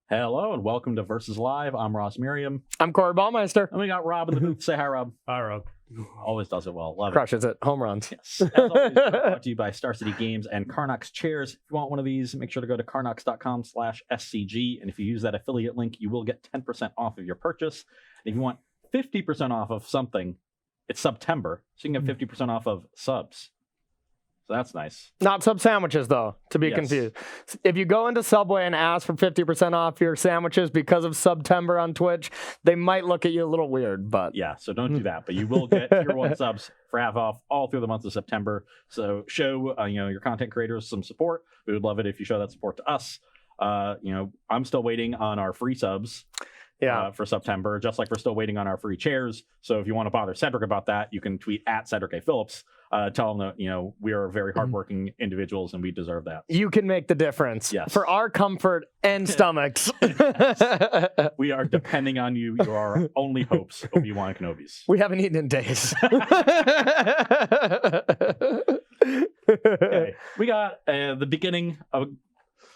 Hello and welcome to Versus Live. I'm Ross Merriam. I'm Corey Baumeister. And we got Rob in the booth. Say hi, Rob. Hi, Rob. Always does it well. Love Crushes it. Home runs. Yes. As always, brought to you by Star City Games and Carnox Chairs. If you want one of these, make sure to go to carnox.com/SCG. And if you use that affiliate link, you will get 10% off of your purchase. And if you want 50% off of something, it's September. So you can get 50% off of subs. So that's nice. Not sub sandwiches, though, to be confused. If you go into Subway and ask for 50% off your sandwiches because of September on Twitch, they might look at you a little weird, but... Yeah, so don't do that. But you will get tier 1 subs for half off all through the month of September. So show your content creators some support. We would love it if you show that support to us. I'm still waiting on our free subs. For September, just like we're still waiting on our free chairs. So if you want to bother Cedric about that, you can tweet at Cedric A. Phillips. Tell him that, we are very hardworking individuals and we deserve that. You can make the difference for our comfort and stomachs. We are depending on you. You are our only hopes, Obi-Wan Kenobis. We haven't eaten in days. Okay. We got the beginning of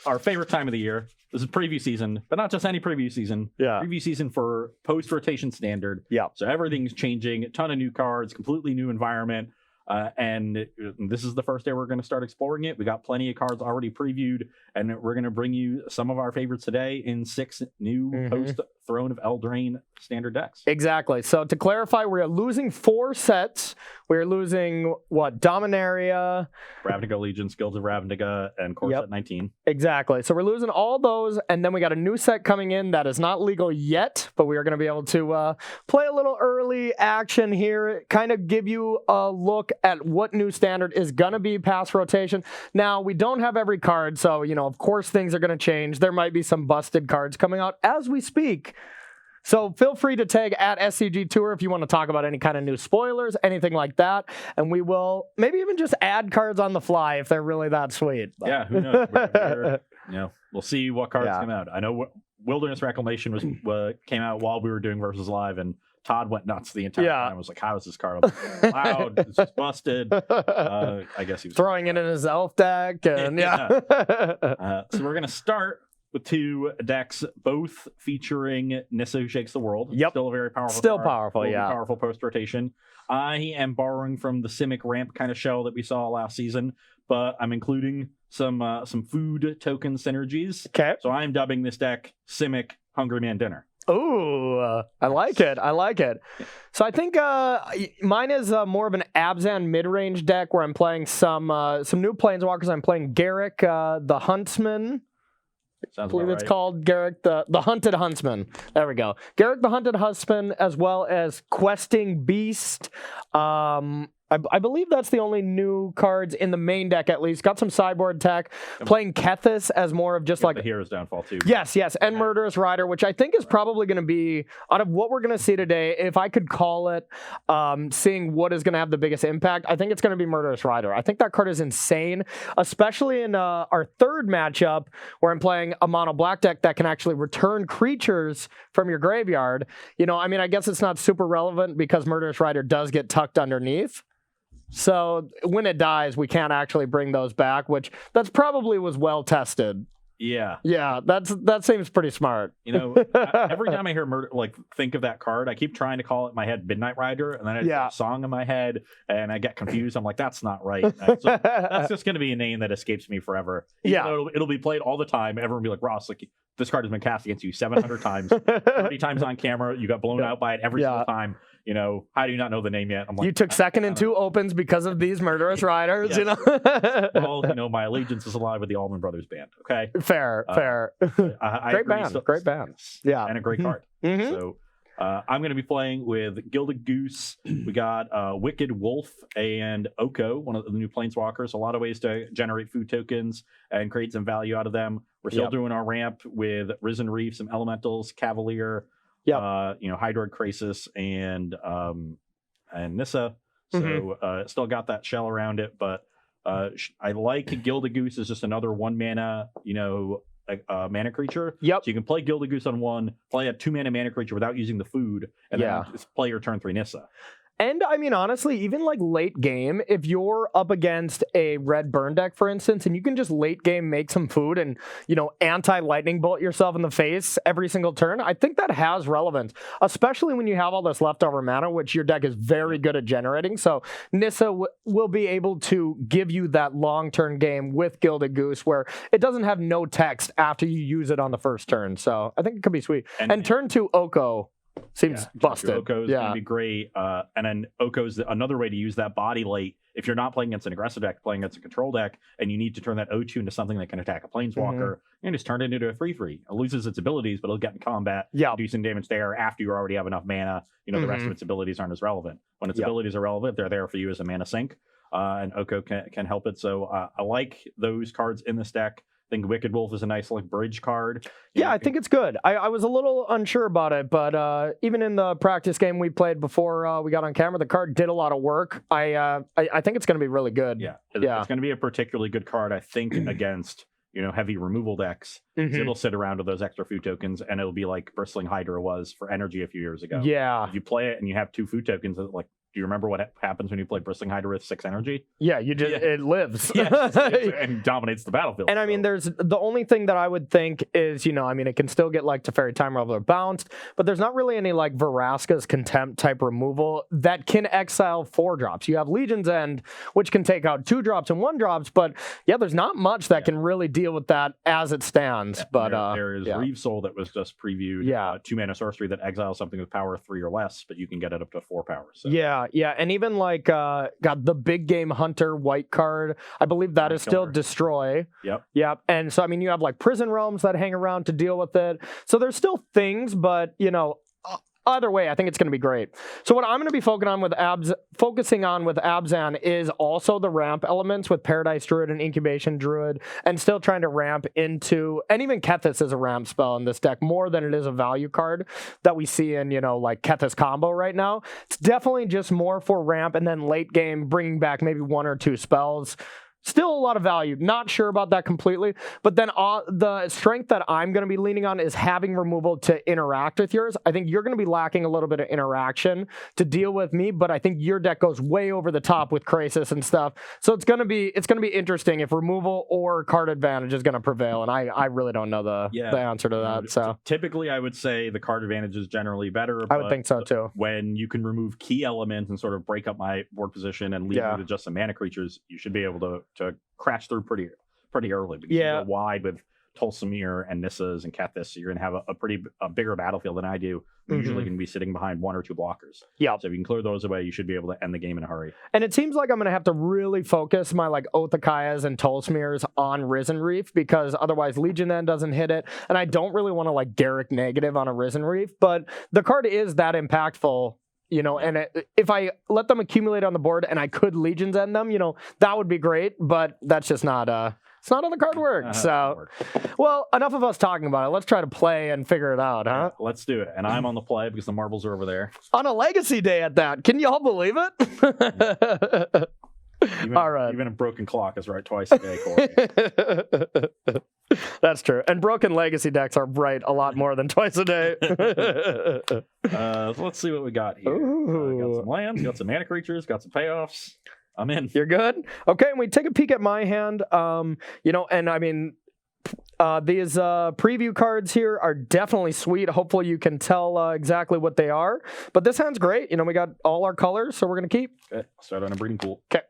our favorite time of the year. This is preview season, but not just any preview season. Preview season for post-rotation standard. So everything's changing. A ton of new cards, completely new environment. And this is the first day we're going to start exploring it. We got plenty of cards already previewed, and we're going to bring you some of our favorites today in 6 new post-Throne of Eldraine standard decks. Exactly. So to clarify, we are losing 4 sets. We're losing, Dominaria, Ravnica Allegiance, Guilds of Ravnica, and Core Set 19. Exactly. So we're losing all those, and then we got a new set coming in that is not legal yet, but we are going to be able to play a little early action here, kind of give you a look at what new standard is going to be past rotation. Now, we don't have every card, so, of course things are going to change. There might be some busted cards coming out as we speak. So feel free to tag at SCG Tour if you want to talk about any kind of new spoilers, anything like that. And we will maybe even just add cards on the fly if they're really that sweet. But. Yeah, who knows? We'll see what cards come out. I know Wilderness Reclamation came out while we were doing Versus Live, and Todd went nuts the entire time. I was like, how is this card? Loud, it's just busted. I guess he was throwing it in his elf deck. And so we're going to start with 2 decks, both featuring Nissa Who Shakes the World. Still a very powerful card. Powerful, Powerful post-rotation. I am borrowing from the Simic ramp kind of shell that we saw last season, but I'm including some food token synergies. Okay. So I'm dubbing this deck Simic Hungry Man Dinner. Ooh, I like it. So I think mine is more of an Abzan Midrange deck where I'm playing some new Planeswalkers. I'm playing Garrick, the Huntsman. I believe it's called Garrick the Hunted Huntsman. There we go. Garrick the Hunted Huntsman, as well as Questing Beast. I believe that's the only new cards in the main deck, at least. Got some sideboard tech. Playing Kethis as more of just like the Hero's Downfall too. Yes, and Murderous Rider, which I think is probably going to be, out of what we're going to see today, if I could call it, seeing what is going to have the biggest impact, I think it's going to be Murderous Rider. I think that card is insane, especially in our third matchup where I'm playing a mono black deck that can actually return creatures from your graveyard. I guess it's not super relevant because Murderous Rider does get tucked underneath. So when it dies, we can't actually bring those back, which that's probably was well tested. Yeah, that seems pretty smart. Every time I hear think of that card, I keep trying to call it in my head Midnight Rider, and then I have a song in my head, and I get confused. I'm like, that's not right. So that's just going to be a name that escapes me forever. It'll be played all the time. Everyone will be like, Ross, this card has been cast against you 700 times, 30 times on camera. You got blown out by it every single time. How do you not know the name yet? I'm like, you took second in 2 opens because of these Murderous Riders, Well, my allegiance is alive with the Allman Brothers Band. Okay. Fair. Great band. Yeah. And a great card. So I'm going to be playing with Gilded Goose. We got Wicked Wolf and Oko, one of the new Planeswalkers. A lot of ways to generate food tokens and create some value out of them. We're still doing our ramp with Risen Reef, some Elementals, Cavalier, Hydroid Krasis, and Nissa. So still got that shell around it, but I like Gilded Goose as just another 1 mana, mana creature. So you can play Gilded Goose on 1, play a 2 mana creature without using the food, and then just play your turn 3 Nissa. And I mean, honestly, even like late game, if you're up against a red burn deck, for instance, and you can just late game make some food and, anti-lightning bolt yourself in the face every single turn, I think that has relevance, especially when you have all this leftover mana, which your deck is very good at generating. So Nissa will be able to give you that long-term game with Gilded Goose where it doesn't have no text after you use it on the first turn. So I think it could be sweet. And turn 2 Oko seems busted. Oko is going to be great. And then Oko is another way to use that body late. If you're not playing against an aggressive deck, playing against a control deck, and you need to turn that O2 into something that can attack a planeswalker, and just turn it into a 3/3. It loses its abilities, but it'll get in combat, do some damage there after you already have enough mana. The rest of its abilities aren't as relevant. When its abilities are relevant, they're there for you as a mana sink, and Oko can help it. So I like those cards in this deck. I think Wicked Wolf is a nice bridge card. I think it's good. I was a little unsure about it, but even in the practice game we played before we got on camera, the card did a lot of work. I think it's going to be really good. It's going to be a particularly good card, I think, against heavy removal decks. It'll sit around with those extra food tokens, and it'll be like Bristling Hydra was for energy a few years ago. If you play it and you have 2 food tokens, do you remember what happens when you play Bristling Hydra with 6 energy? It lives. And dominates the battlefield. And I mean, there's the only thing that I would think is, it can still get Teferi Time Reveler bounced, but there's not really any Veraska's Contempt type removal that can exile 4 drops. You have Legion's End, which can take out 2 drops and 1 drops, but there's not much that can really deal with that as it stands. But there is Reeve Soul that was just previewed. 2 mana sorcery that exiles something with power 3 or less, but you can get it up to 4 power. So. Yeah, and even got the big game hunter white card. I believe that is still destroy. Yep. And so I mean, you have Prison Realms that hang around to deal with it. So there's still things, but either way, I think it's going to be great. So what I'm going to be focusing on with Abzan is also the ramp elements with Paradise Druid and Incubation Druid, and still trying to ramp into, and even Kethis is a ramp spell in this deck more than it is a value card that we see in, Kethis combo right now. It's definitely just more for ramp and then late game bringing back maybe 1 or 2 spells. Still a lot of value. Not sure about that completely. But then the strength that I'm going to be leaning on is having removal to interact with yours. I think you're going to be lacking a little bit of interaction to deal with me, but I think your deck goes way over the top with Crisis and stuff. So it's going to be interesting if removal or card advantage is going to prevail. And I really don't know the answer to that. So typically I would say the card advantage is generally better. I would think so too. When you can remove key elements and sort of break up my board position and leave me with just some mana creatures, you should be able to crash through pretty early, because you go wide with Tolsimir and Nissas and Kethis, so you're going to have a bigger battlefield than I do. Usually going to be sitting behind 1 or 2 blockers. So if you can clear those away, you should be able to end the game in a hurry. And it seems like I'm going to have to really focus my Othakayas and Tolsmirs on Risen Reef, because otherwise Legion then doesn't hit it, and I don't really want to Garrick negative on a Risen Reef, but the card is that impactful. And if I let them accumulate on the board and I could Legions End them, that would be great. But that's just not, it's not how the card works. Well, enough of us talking about it. Let's try to play and figure it out, huh? Let's do it. And I'm on the play because the marbles are over there. On a Legacy Day at that. Can y'all believe it? All right. Even a broken clock is right twice a day, Corey. That's true. And broken Legacy decks are right a lot more than twice a day. Let's see what we got here. Got some lands, got some mana creatures, got some payoffs. I'm in. You're good? Okay, and we take a peek at my hand. And I mean, these preview cards here are definitely sweet. Hopefully you can tell exactly what they are. But this hand's great. We got all our colors, so we're going to keep. Okay, I'll start on a breeding pool. Okay.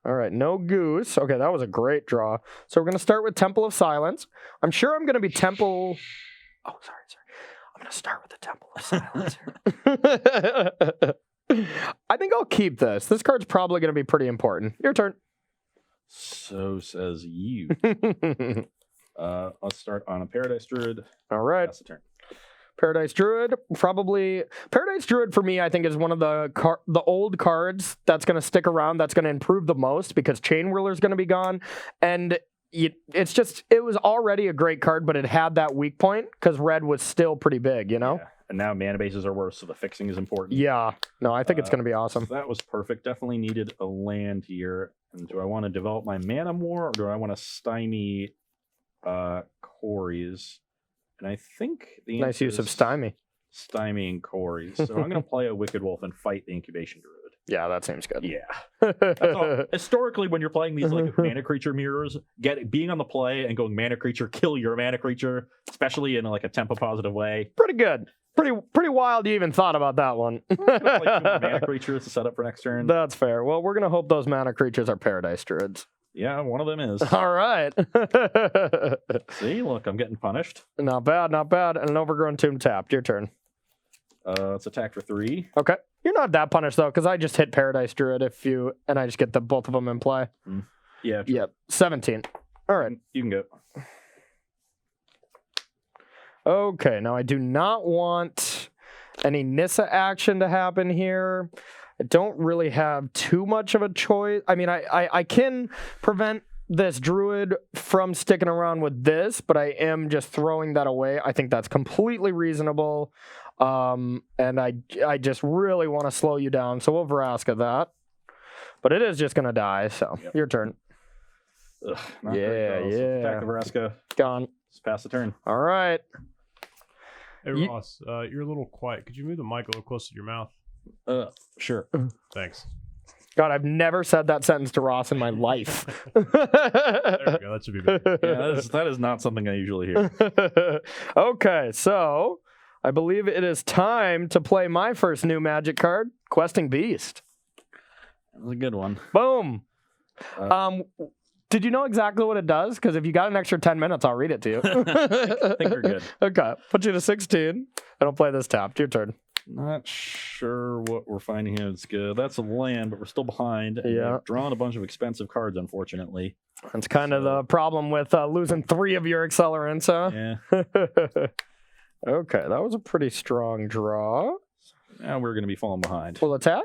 All right, no Goose. Okay, that was a great draw. So we're going to start with Temple of Silence. I'm sure I'm going to be Temple... Oh, sorry. I'm going to start with the Temple of Silence here. I think I'll keep this. This card's probably going to be pretty important. Your turn. So says you. I'll start on a Paradise Druid. All right. That's the turn. Paradise Druid, probably. Paradise Druid for me, I think, is one of the old cards that's going to stick around, that's going to improve the most, because Chain Whirler's going to be gone. And it was already a great card, but it had that weak point because red was still pretty big, Yeah. And now mana bases are worse, so the fixing is important. Yeah. No, I think it's going to be awesome. So that was perfect. Definitely needed a land here. And do I want to develop my mana more, or do I want to stymie Corey's? And I think the nice use of stymie. stymieing Corey. So I'm going to play a Wicked Wolf and fight the Incubation Druid. Yeah, that seems good. Yeah. That's all. Historically, when you're playing these like mana creature mirrors, being on the play and going mana creature, kill your mana creature, especially in like a tempo positive way. Pretty good. Pretty wild you even thought about that one. Play 2 mana creatures to set up for next turn. That's fair. Well, we're going to hope those mana creatures are Paradise Druids. Yeah, one of them is. All right. See, look, I'm getting punished. Not bad, not bad. And an Overgrown Tomb tapped. Your turn. Let's attack for 3. Okay. You're not that punished, though, because I just hit Paradise Druid and I just get both of them in play. Yeah. True. Yep. 17. All right. You can go. Okay, now I do not want any Nissa action to happen here. I don't really have too much of a choice. I mean, I can prevent this Druid from sticking around with this, but I am just throwing that away. I think that's completely reasonable. And I just really want to slow you down, so we'll Vraska that. But it is just going to die, so your turn. Ugh, not great, so attack the Vraska. Gone. Just pass the turn. All right. Hey, Ross, you're a little quiet. Could you move the mic a little closer to your mouth? Sure. Thanks. God, I've never said that sentence to Ross in my life. There we go. That should be better. Yeah, that is not something I usually hear. Okay, so I believe it is time to play my first new Magic card, Questing Beast. That was a good one. Boom. Did you know exactly what it does? Because if you got an extra 10 minutes, I'll read it to you. I think we're good. Okay, put you to 16. I don't play this tapped. Your turn. Not sure what we're finding here. It's good. That's a land, but we're still behind. And Yeah. we've drawn a bunch of expensive cards, unfortunately. That's kind of the problem with losing 3 of your accelerants, huh? Yeah. Okay, that was a pretty strong draw. Now we're going to be falling behind. We'll attack.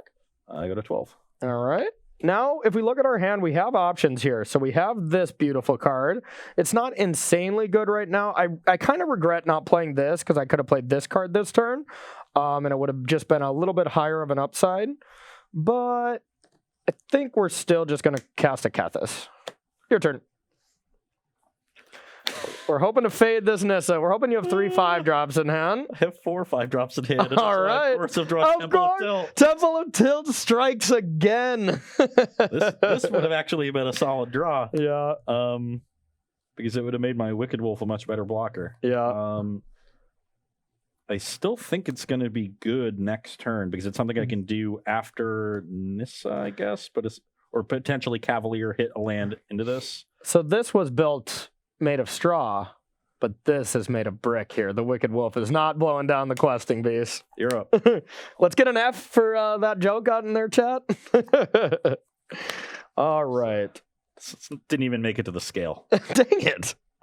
I go to 12. All right. Now, if we look at our hand, we have options here. So we have this beautiful card. It's not insanely good right now. I kind of regret not playing this because I could have played this card this turn, and it would have just been a little bit higher of an upside. But I think we're still just going to cast a Kethis. Your turn. We're hoping to fade this Nissa. We're hoping you have 3 5-drops in hand. I have 4 5-drops in hand. All right. Of Temple of Tilt. Temple of Tilt strikes again. This would have actually been a solid draw. Yeah. Because it would have made my Wicked Wolf a much better blocker. Yeah. I still think it's going to be good next turn because it's something I can do after Nissa, I guess, or potentially Cavalier hit a land into this. So this was built made of straw, but this is made of brick here. The Wicked Wolf is not blowing down the Questing Beast. You're up. Let's get an F for that joke out in their chat. All right. Didn't even make it to the scale.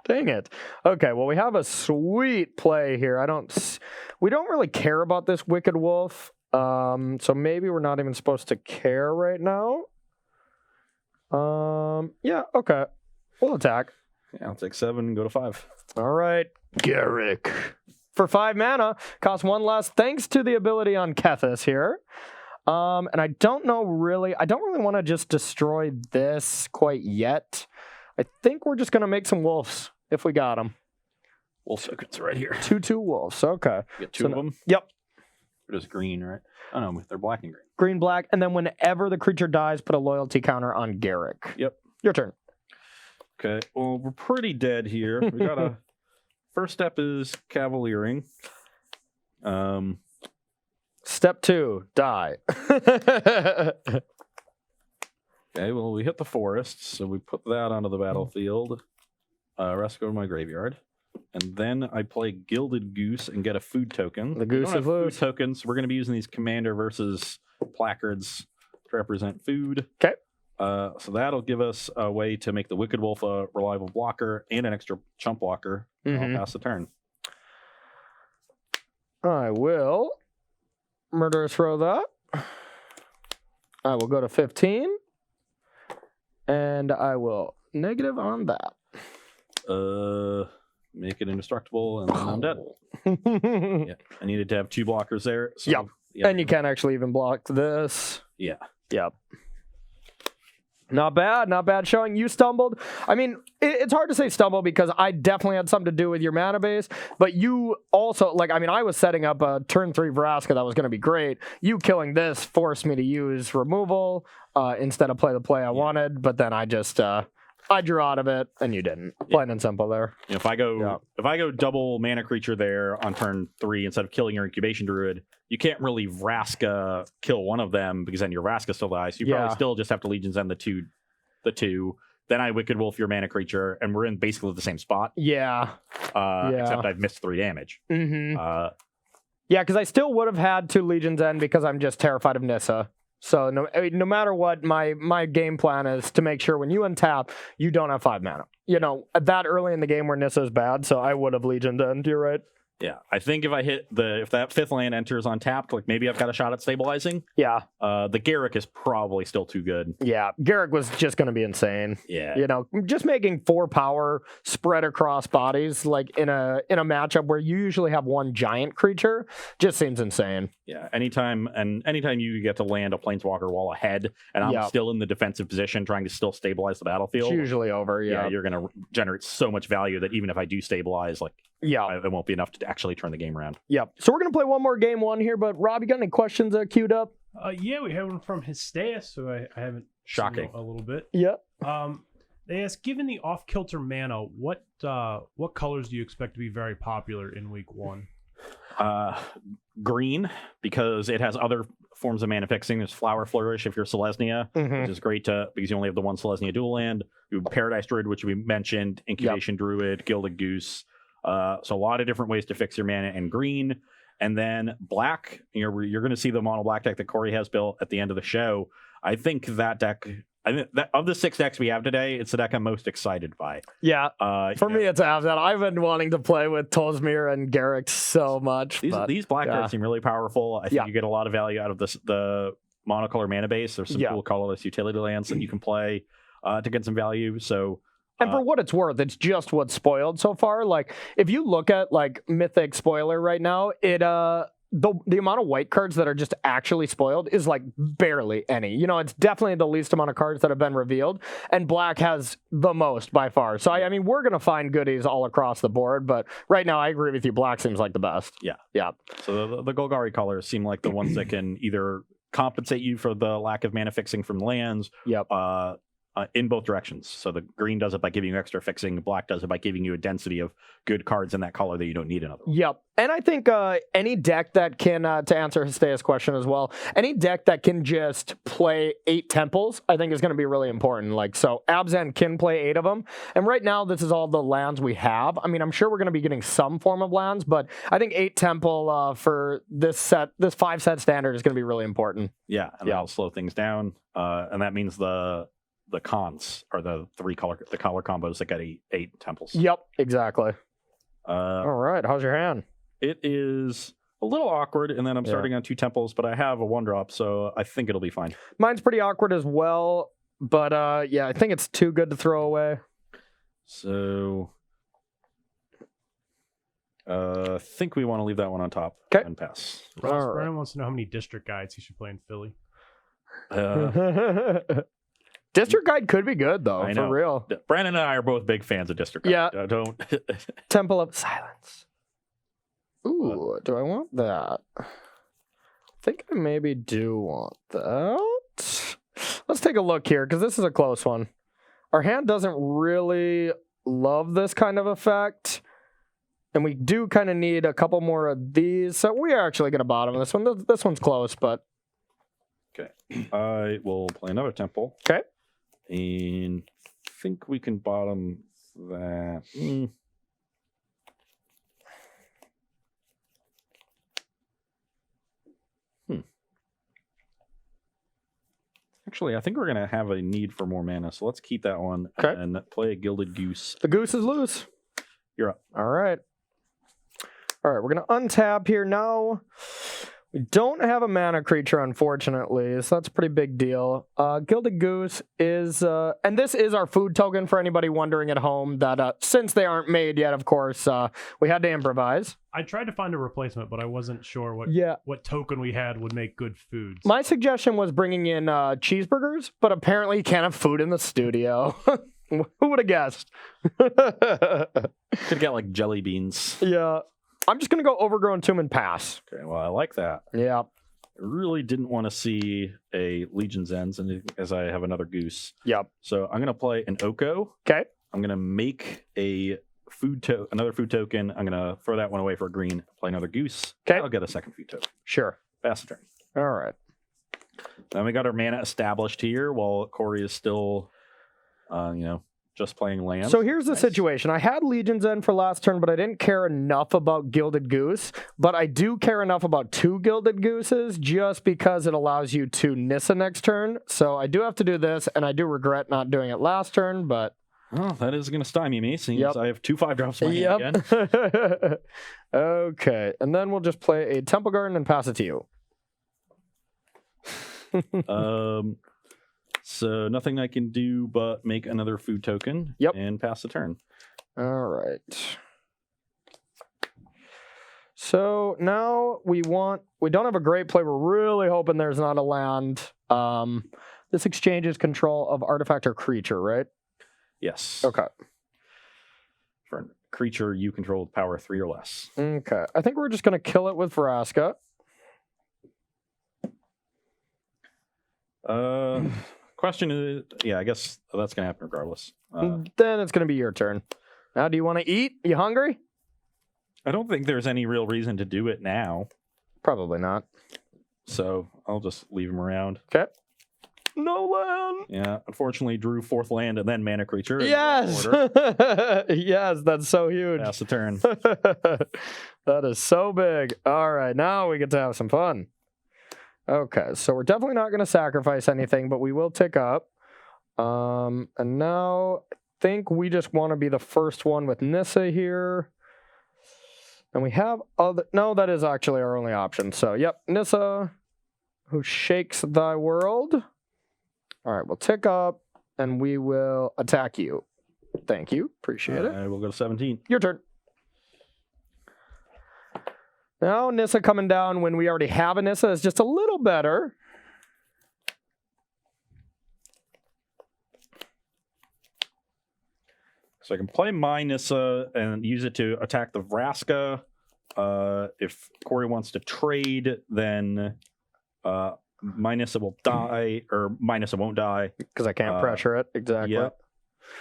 Dang it. Okay, well, we have a sweet play here. We don't really care about this Wicked Wolf, so maybe we're not even supposed to care right now. Yeah, okay. We'll attack. Yeah, I'll take 7 and go to 5. All right, Garrick. For 5 mana, costs 1 less, thanks to the ability on Kethis here. And I don't really want to just destroy this quite yet. I think we're just going to make some wolves if we got them. Wolf Secrets right here. 2/2 wolves, okay. You get 2 of them? Yep. They're just green, right? Oh, no, they're black and green. Green, black, and then whenever the creature dies, put a loyalty counter on Garrick. Yep. Your turn. Okay, well, we're pretty dead here. We got a... First step is Cavaliering. Step 2, die. Okay, well, we hit the forest, so we put that onto the battlefield. Rest go to my graveyard. And then I play Gilded Goose and get a food token. The goose is loose. Food tokens. We're going to be using these commander versus placards to represent food. Okay. So that'll give us a way to make the Wicked Wolf a reliable blocker and an extra chump blocker. I'll pass the turn. I will Murderous Row that. I will go to 15. And I will negative on that. Make it indestructible, and then I'm dead. Yeah, I needed to have 2 blockers there. So, yep. And you can't actually even block this. Yeah. Yep. Not bad showing. You stumbled. I mean, it's hard to say stumble because I definitely had something to do with your mana base, but you also, like, I mean, I was setting up a turn 3 Vraska that was going to be great. You killing this forced me to use removal instead of play the play I wanted, but then I just, I drew out of it, and you didn't. Plain and simple there. You know, if I go double mana creature there on turn 3 instead of killing your incubation druid, you can't really Vraska kill one of them because then your Vraska still dies. So you probably still just have to Legion's End the two. Then I Wicked Wolf your mana creature, and we're in basically the same spot. Yeah. Except I've missed 3 damage. Mm-hmm. Yeah, because I still would have had to Legion's End because I'm just terrified of Nissa. So no matter what, my game plan is to make sure when you untap, you don't have 5 mana. You know, that early in the game where Nissa is bad, so I would have Legion's End, you're right. Yeah, I think if if that 5th land enters untapped, like maybe I've got a shot at stabilizing. Yeah. The Garruk is probably still too good. Yeah, Garruk was just going to be insane. Yeah. You know, just making 4 power spread across bodies, like in a matchup where you usually have one giant creature, just seems insane. Yeah, anytime you get to land a Planeswalker wall ahead, and I'm still in the defensive position trying to still stabilize the battlefield. It's usually over, yeah. You're going to generate so much value that even if I do stabilize, like, it won't be enough to actually turn the game around. Yep. So we're going to play one more game 1 here, but Rob, you got any questions queued up? Yeah, we have one from Histeus, so I haven't Shocking. seen a little bit. Yeah. They ask, given the off-kilter mana, what colors do you expect to be very popular in week 1? Green, because it has other forms of mana fixing. There's Flower Flourish if you're Selesnya, which is great because you only have the one Selesnya dual land. You have Paradise Druid, which we mentioned, Incubation Druid, Gilded Goose. So a lot of different ways to fix your mana in green. And then black, you're going to see the mono black deck that Corey has built at the end of the show. I think that deck, of the 6 decks we have today, it's the deck I'm most excited by. Yeah. For me, it's Abzan. I've been wanting to play with Tolsmir and Garruk so much. These black cards seem really powerful. I think you get a lot of value out of the monocolor mana base. There's some cool colorless utility lands that you can play to get some value. So. And for what it's worth, it's just what's spoiled so far. Like, if you look at, like, Mythic Spoiler right now, it the amount of white cards that are just actually spoiled is, like, barely any. You know, it's definitely the least amount of cards that have been revealed, and black has the most by far. So, I mean, we're going to find goodies all across the board, but right now, I agree with you. Black seems like the best. Yeah. So the Golgari colors seem like the ones that can either compensate you for the lack of mana fixing from lands, in both directions. So the green does it by giving you extra fixing. Black does it by giving you a density of good cards in that color that you don't need another one. Yep. And I think any deck that can, to answer Histeus' question as well, any deck that can just play 8 temples, I think is going to be really important. Like, so Abzan can play 8 of them. And right now, this is all the lands we have. I mean, I'm sure we're going to be getting some form of lands, but I think 8 temple for this 5-set standard is going to be really important. Yeah. And that'll slow things down. And that means the cons are the color combos that get 8 temples. Yep, exactly. All right, how's your hand? It is a little awkward, and then I'm starting on 2 temples, but I have a 1-drop, so I think it'll be fine. Mine's pretty awkward as well, but I think it's too good to throw away. So I think we want to leave that one on top and pass. Ross Brennan wants to know how many district guides he should play in Philly. District Guide could be good, though, I know. for real. Brandon and I are both big fans of District Guide. Yeah. Don't. Temple of Silence. Ooh, do I want that? I think I maybe do want that. Let's take a look here, because this is a close one. Our hand doesn't really love this kind of effect, and we do kind of need a couple more of these, so we are actually going to bottom this one. This one's close, but... Okay. I will play another temple. Okay. And I think we can bottom that. Actually, I think we're going to have a need for more mana, so let's keep that one and play a Gilded Goose. The goose is loose. You're up. All right. We're going to untap here now. We don't have a mana creature, unfortunately, so that's a pretty big deal. Gilded Goose is, and this is our food token for anybody wondering at home that since they aren't made yet, of course, we had to improvise. I tried to find a replacement, but I wasn't sure what token we had would make good foods. My suggestion was bringing in cheeseburgers, but apparently you can't have food in the studio. Who would have guessed? Could get like jelly beans. Yeah. I'm just going to go overgrown tomb and pass. Okay, well, I like that. Yeah. I really didn't want to see a Legion's Ends, and as I have another goose. Yep. So I'm going to play an Oko. Okay. I'm going to make a another food token. I'm going to throw that one away for a green. Play another goose. Okay. I'll get a second food token. Sure. Pass the turn. All right. Then we got our mana established here while Corey is still, just playing land. So here's the Nice. situation. I had Legion's End for last turn, but I didn't care enough about Gilded Goose. But I do care enough about 2 Gilded Gooses just because it allows you to Nissa next turn. So I do have to do this, and I do regret not doing it last turn, but... Well, that is going to stymie me, since Yep. I have 2 5-drops in my hand again. Okay, and then we'll just play a Temple Garden and pass it to you. So nothing I can do but make another food token. Yep. And pass the turn. All right. So now we don't have a great play. We're really hoping there's not a land. This exchanges control of artifact or creature, right? Yes. Okay. For a creature you control with power 3 or less. Okay. I think we're just going to kill it with Vraska. Question is, yeah, I guess that's going to happen regardless. Then it's going to be your turn. Now, do you want to eat? You hungry? I don't think there's any real reason to do it now. Probably not. So I'll just leave him around. Okay. No land. Yeah, unfortunately, drew 4th land and then mana creature. in Yes. order. Yes, that's so huge. Pass the turn. That is so big. All right, now we get to have some fun. Okay, so we're definitely not going to sacrifice anything, but we will tick up. And now I think we just want to be the first one with Nissa here. And we have other... No, that is actually our only option. So, yep, Nissa, who shakes thy world. All right, we'll tick up, and we will attack you. Thank you. Appreciate it. I will go to 17. Your turn. Now, Nissa coming down when we already have a Nissa is just a little better. So I can play my Nissa and use it to attack the Vraska. If Corey wants to trade, then my Nissa will die, or my Nissa won't die. Because I can't pressure it. Exactly. Yep.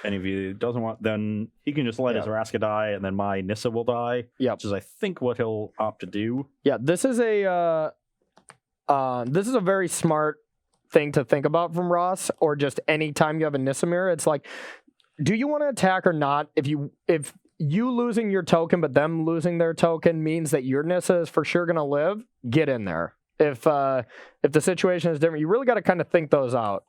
And if he doesn't want, then he can just let his Vraska die, and then my Nissa will die. Yep. Which is, I think, what he'll opt to do. Yeah, this is a very smart thing to think about from Ross, or just any time you have a Nissa mirror. It's like, do you want to attack or not? If you losing your token but them losing their token means that your Nissa is for sure going to live, get in there. If the situation is different, you really got to kind of think those out.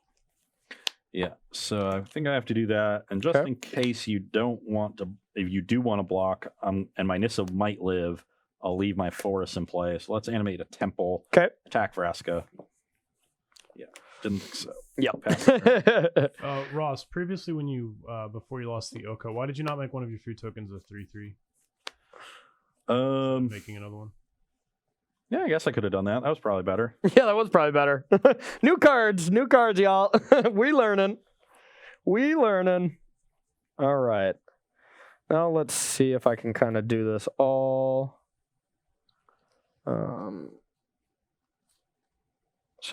Yeah, so I think I have to do that. And just in case you don't want to, if you do want to block, and my Nissa might live, I'll leave my forest in play. So let's animate a temple. Okay. Attack Vraska. Yeah, didn't think so. Yep. Ross, previously when you, before you lost the Oko, why did you not make one of your food tokens a 3/3? Making another one. Yeah, I guess I could have done that. That was probably better. Yeah, that was probably better. New cards, y'all. We learning. All right. Now let's see if I can kind of do this all. So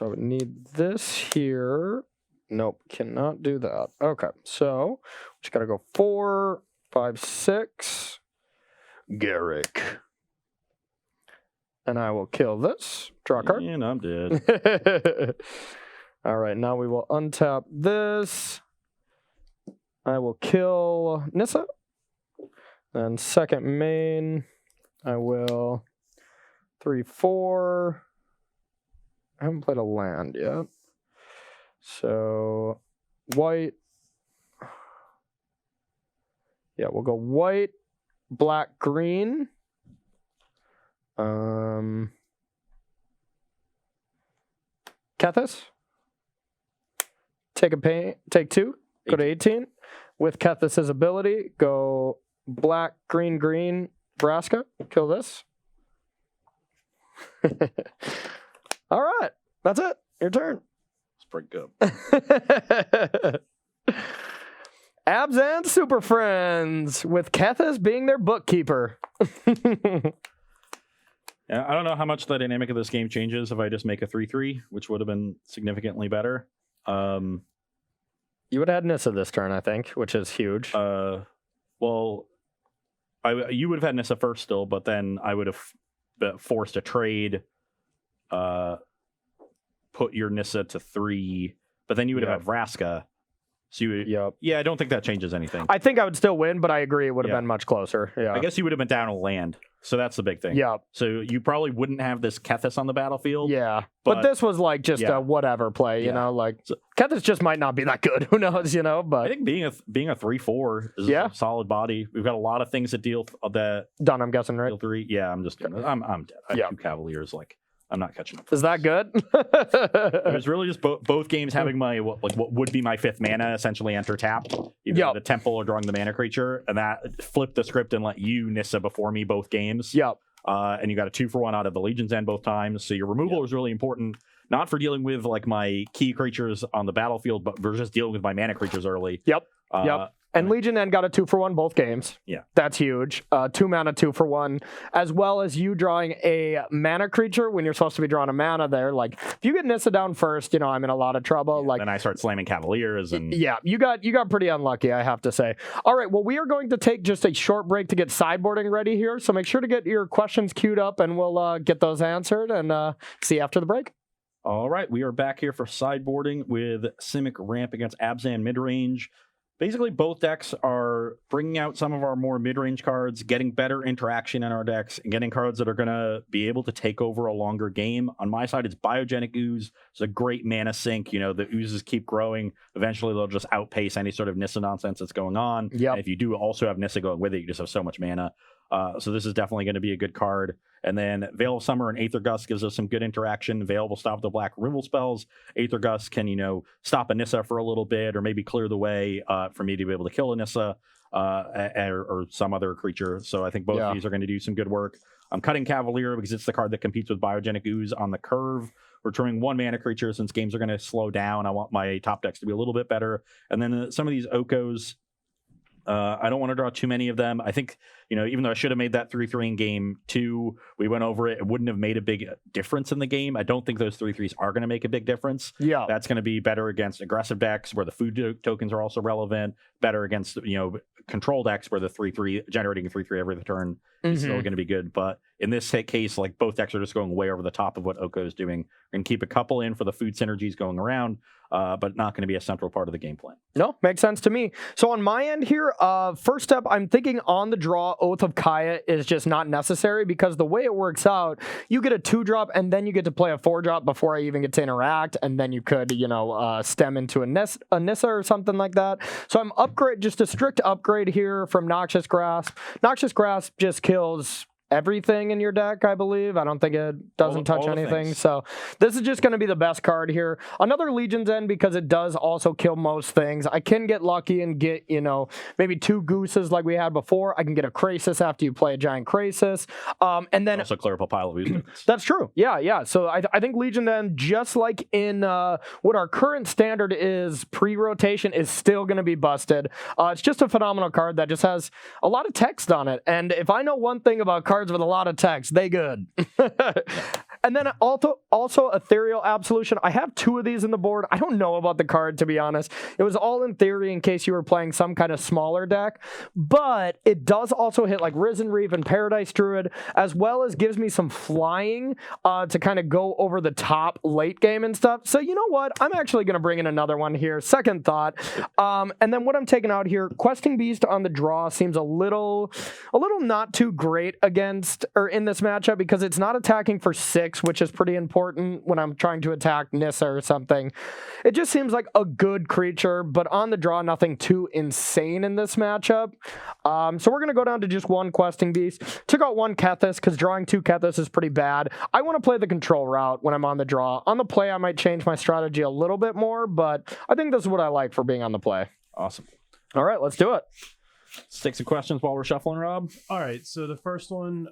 I would need this here. Nope, cannot do that. Okay, so just gotta go 4, 5, 6. Garrick. And I will kill this. Draw a card. And I'm dead. All right, now we will untap this. I will kill Nissa. Then second main, I will 3, 4. I haven't played a land yet. So white. Yeah, we'll go white, black, green. Kethis. Take 2. Go to 18. With Kethis' ability, go black, green, green Vraska. Kill this. All right. That's it. Your turn. It's pretty good. Abzan Super Friends, with Kethis being their bookkeeper. Yeah, I don't know how much the dynamic of this game changes if I just make a 3/3, which would have been significantly better. You would have had Nissa this turn, I think, which is huge. Well, you would have had Nissa first still, but then I would have forced a trade, put your Nissa to 3, but then you would have had Vraska. So you would, yeah, I don't think that changes anything. I think I would still win, but I agree it would have been much closer. Yeah, I guess you would have been down a land, so that's the big thing. Yeah. So you probably wouldn't have this Kethis on the battlefield. Yeah, but this was like just a whatever play, you know, like Kethis just might not be that good. Who knows, you know? But I think being a 3/4 is a solid body. We've got a lot of things that deal that done. I'm guessing, right? Deal 3. Yeah, I'm just I'm dead. I have 2 Cavaliers. Like I'm not catching up. Is that good? It was really just both games having my what would be my 5th mana essentially enter tapped, either the temple or drawing the mana creature, and that flipped the script and let you Nissa before me both games. Yep. And you got a 2-for-1 out of the Legion's End both times. So your removal is really important, not for dealing with like my key creatures on the battlefield, but for just dealing with my mana creatures early. Yep. And Legion End got a 2-for-1 both games. Yeah. That's huge. 2 mana, 2-for-1, as well as you drawing a mana creature when you're supposed to be drawing a mana there. Like, if you get Nissa down first, you know, I'm in a lot of trouble. Like, then I start slamming Cavaliers and you got pretty unlucky, I have to say. All right, well, we are going to take just a short break to get sideboarding ready here. So make sure to get your questions queued up and we'll get those answered and see you after the break. All right, we are back here for sideboarding with Simic Ramp against Abzan Midrange. Basically, both decks are bringing out some of our more mid-range cards, getting better interaction in our decks, and getting cards that are going to be able to take over a longer game. On my side, it's Biogenic Ooze. It's a great mana sink. You know, the oozes keep growing. Eventually, they'll just outpace any sort of Nissa nonsense that's going on. Yep. And if you do also have Nissa going with it, you just have so much mana. So this is definitely going to be a good card. And then Veil of Summer and Aether Gust gives us some good interaction. Veil will stop the black removal spells. Aether Gust can, you know, stop a Nissa for a little bit or maybe clear the way for me to be able to kill a Nissa or some other creature. So I think both of these are going to do some good work. I'm cutting Cavalier because it's the card that competes with Biogenic Ooze on the curve. We're turning 1 mana creature since games are going to slow down. I want my top decks to be a little bit better. And then some of these Okos, I don't want to draw too many of them. I think, you know, even though I should have made that 3/3 in game 2, we went over it. It wouldn't have made a big difference in the game. I don't think those 3/3s are going to make a big difference. Yeah. That's going to be better against aggressive decks where the food tokens are also relevant, better against, you know, control decks where the 3/3, generating a 3/3 every turn is still going to be good. But in this case, like both decks are just going way over the top of what Oko is doing. We're going to keep a couple in for the food synergies going around, but not going to be a central part of the game plan. No, makes sense to me. So on my end here, first step, I'm thinking on the draw, Oath of Kaya is just not necessary because the way it works out, you get a 2-drop and then you get to play a 4-drop before I even get to interact, and then you could, you know, stem into a Nissa or something like that. So I'm just a strict upgrade here from Noxious Grasp. Noxious Grasp just kills everything in your deck, I believe. I don't think it doesn't touch anything. So this is just going to be the best card here. Another Legion's End because it does also kill most things. I can get lucky and get, you know, maybe 2 Gooses like we had before. I can get a Krasis after you play a giant Krasis. And then also clear up a pile of ooze. That's true. Yeah. So I think Legion's End, just like in what our current standard is pre-rotation, is still going to be busted. It's just a phenomenal card that just has a lot of text on it. And if I know one thing about cards with a lot of text, they good. And then also Ethereal Absolution. I have 2 of these in the board. I don't know about the card, to be honest. It was all in theory in case you were playing some kind of smaller deck, but it does also hit like Risen Reef and Paradise Druid, as well as gives me some flying to kind of go over the top late game and stuff. So you know what? I'm actually going to bring in another one here. Second thought. And then what I'm taking out here, Questing Beast on the draw seems a little not too great against or in this matchup because it's not attacking for 6, which is pretty important when I'm trying to attack Nissa or something. It just seems like a good creature, but on the draw, nothing too insane in this matchup. So we're going to go down to just 1 Questing Beast. Took out 1 Kethis because drawing 2 Kethis is pretty bad. I want to play the control route when I'm on the draw. On the play, I might change my strategy a little bit more, but I think this is what I like for being on the play. Awesome. All right, let's do it. Let's take some questions while we're shuffling, Rob. All right, so the first one,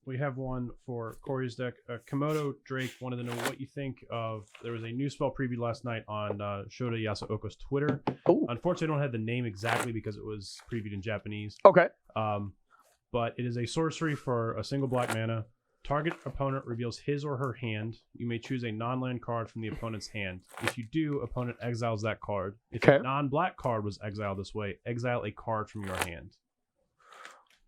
we have one for Corey's deck. Komodo Drake wanted to know what you think of. There was a new spell preview last night on Shota Yasuoka's Twitter. Ooh. Unfortunately, I don't have the name exactly because it was previewed in Japanese. Okay. But it is a sorcery for a single black mana. Target opponent reveals his or her hand. You may choose a non-land card from the opponent's hand. If you do, opponent exiles that card. If a non-black card was exiled this way, exile a card from your hand.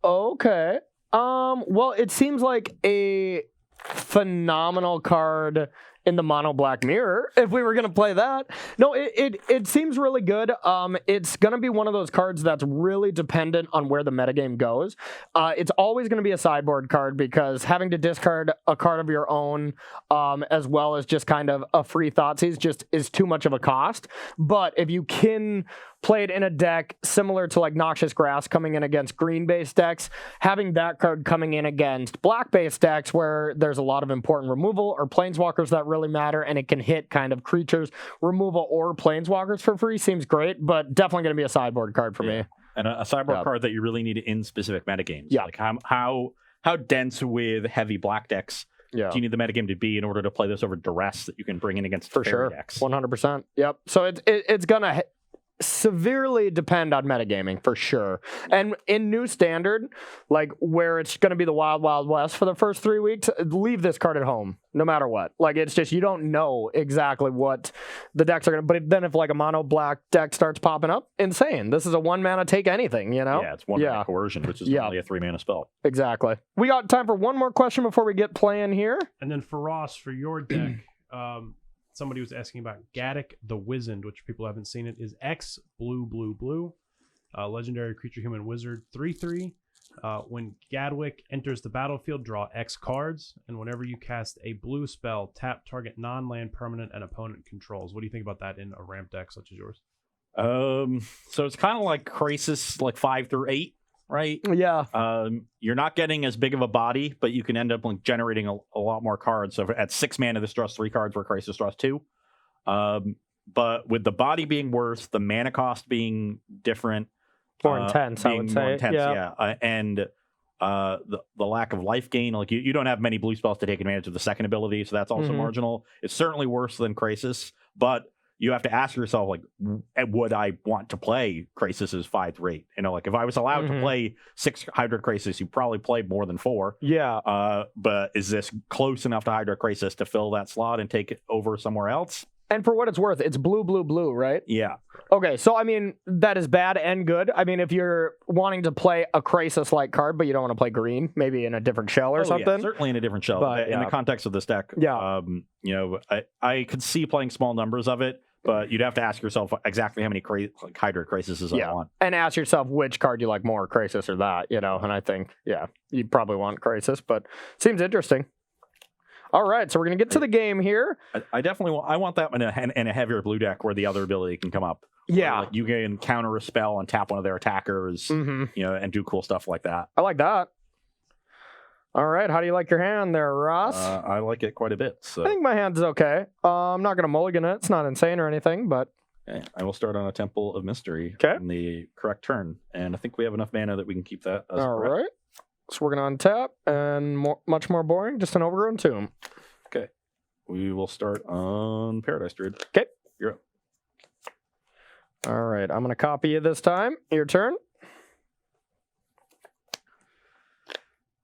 Okay. Well, it seems like a phenomenal card in the mono black mirror if we were going to play that. No, it seems really good. It's going to be one of those cards that's really dependent on where the metagame goes. It's always going to be a sideboard card because having to discard a card of your own as well as just kind of a free Thoughtseize just is too much of a cost. But if you can play it in a deck similar to like Noxious Grass coming in against green-based decks, having that card coming in against black-based decks where there's a lot of important removal or planeswalkers that really matter and it can hit kind of creatures, removal, or planeswalkers for free seems great, but definitely going to be a sideboard card for me. And a sideboard card that you really need in specific metagames. Yeah. Like how dense with heavy black decks do you need the metagame to be in order to play this over duress that you can bring in against for fairy sure decks? 100%. Yep. So it's going to severely depend on metagaming for sure. And in new standard, like where it's going to be the wild west for the first 3 weeks, leave this card at home no matter what. Like it's just you don't know exactly what the decks are going to. But then if like a mono black deck starts popping up, insane. This is a 1 mana take anything, you know? Yeah, it's 1 mana coercion, which is only a 3 mana spell. Exactly. We got time for one more question before we get playing here. And then for Ross, for your deck, somebody was asking about Gaddock the Wizened, which people haven't seen it, is X blue. Legendary creature, human wizard, 3/3. When Gadwick enters the battlefield, draw X cards, and whenever you cast a blue spell, tap target non-land permanent and opponent controls. What do you think about that in a ramp deck such as yours? So it's kind of like Crisis, like 5 through 8, right? Yeah. You're not getting as big of a body, but you can end up like generating a lot more cards. So at 6 mana, this draws 3 cards, where Crisis draws 2. But with the body being worse, the mana cost being different, more intense, I would say. More intense, and the lack of life gain, like you don't have many blue spells to take advantage of the second ability, so that's also marginal. It's certainly worse than Crisis, but you have to ask yourself, like, would I want to play Crisis' 5 through 8? You know, like if I was allowed to play 6 Hydra Crisis, you probably played more than 4. Yeah. But is this close enough to Hydra Crisis to fill that slot and take it over somewhere else? And for what it's worth, it's blue, right? Yeah. Okay, so I mean, that is bad and good. I mean, if you're wanting to play a Crisis-like card, but you don't want to play green, maybe in a different shell or something. Yeah, certainly in a different shell. But in the context of this deck, you know, I could see playing small numbers of it, but you'd have to ask yourself exactly how many Hydra Crises I want. And ask yourself which card you like more, Crisis or that, you know, and I think, you probably want Crisis, but seems interesting. All right, so we're going to get to the game here. I definitely want that in a heavier blue deck where the other ability can come up. Yeah. Like you can counter a spell and tap one of their attackers, you know, and do cool stuff like that. I like that. All right, how do you like your hand there, Ross? I like it quite a bit. So. I think my hand's okay. I'm not going to mulligan it. It's not insane or anything, but... Okay. I will start on a Temple of Mystery in the correct turn, and I think we have enough mana that we can keep that as correct. Right. So we're going to untap, and much more boring, just an Overgrown Tomb. Okay. We will start on Paradise Druid. Okay. You're up. All right. I'm going to copy you this time. Your turn.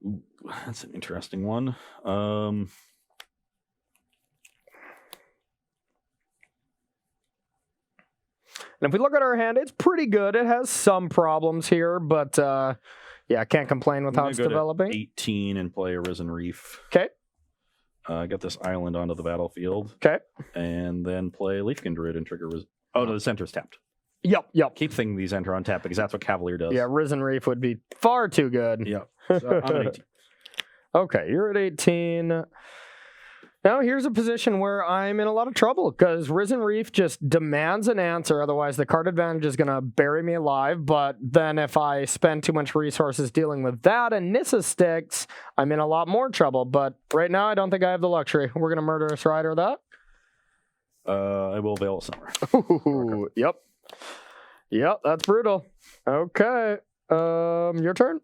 Ooh, that's an interesting one. And if we look at our hand, it's pretty good. It has some problems here, but... yeah, I can't complain with how it's developing. 18 and play Arisen Reef. Okay. Get this island onto the battlefield. Okay. And then play Leafkin Druid and trigger... Oh, no, the center's tapped. Yep. Keep thinking these enter untapped because that's what Cavalier does. Yeah, Risen Reef would be far too good. Yep. So I'm at 18. Okay, you're at 18. Now, here's a position where I'm in a lot of trouble because Risen Reef just demands an answer. Otherwise, the card advantage is going to bury me alive. But then if I spend too much resources dealing with that and Nissa sticks, I'm in a lot more trouble. But right now, I don't think I have the luxury. We're going to Murderous Rider that. I will Veil of Summer. Ooh, yep, that's brutal. Okay. Your turn.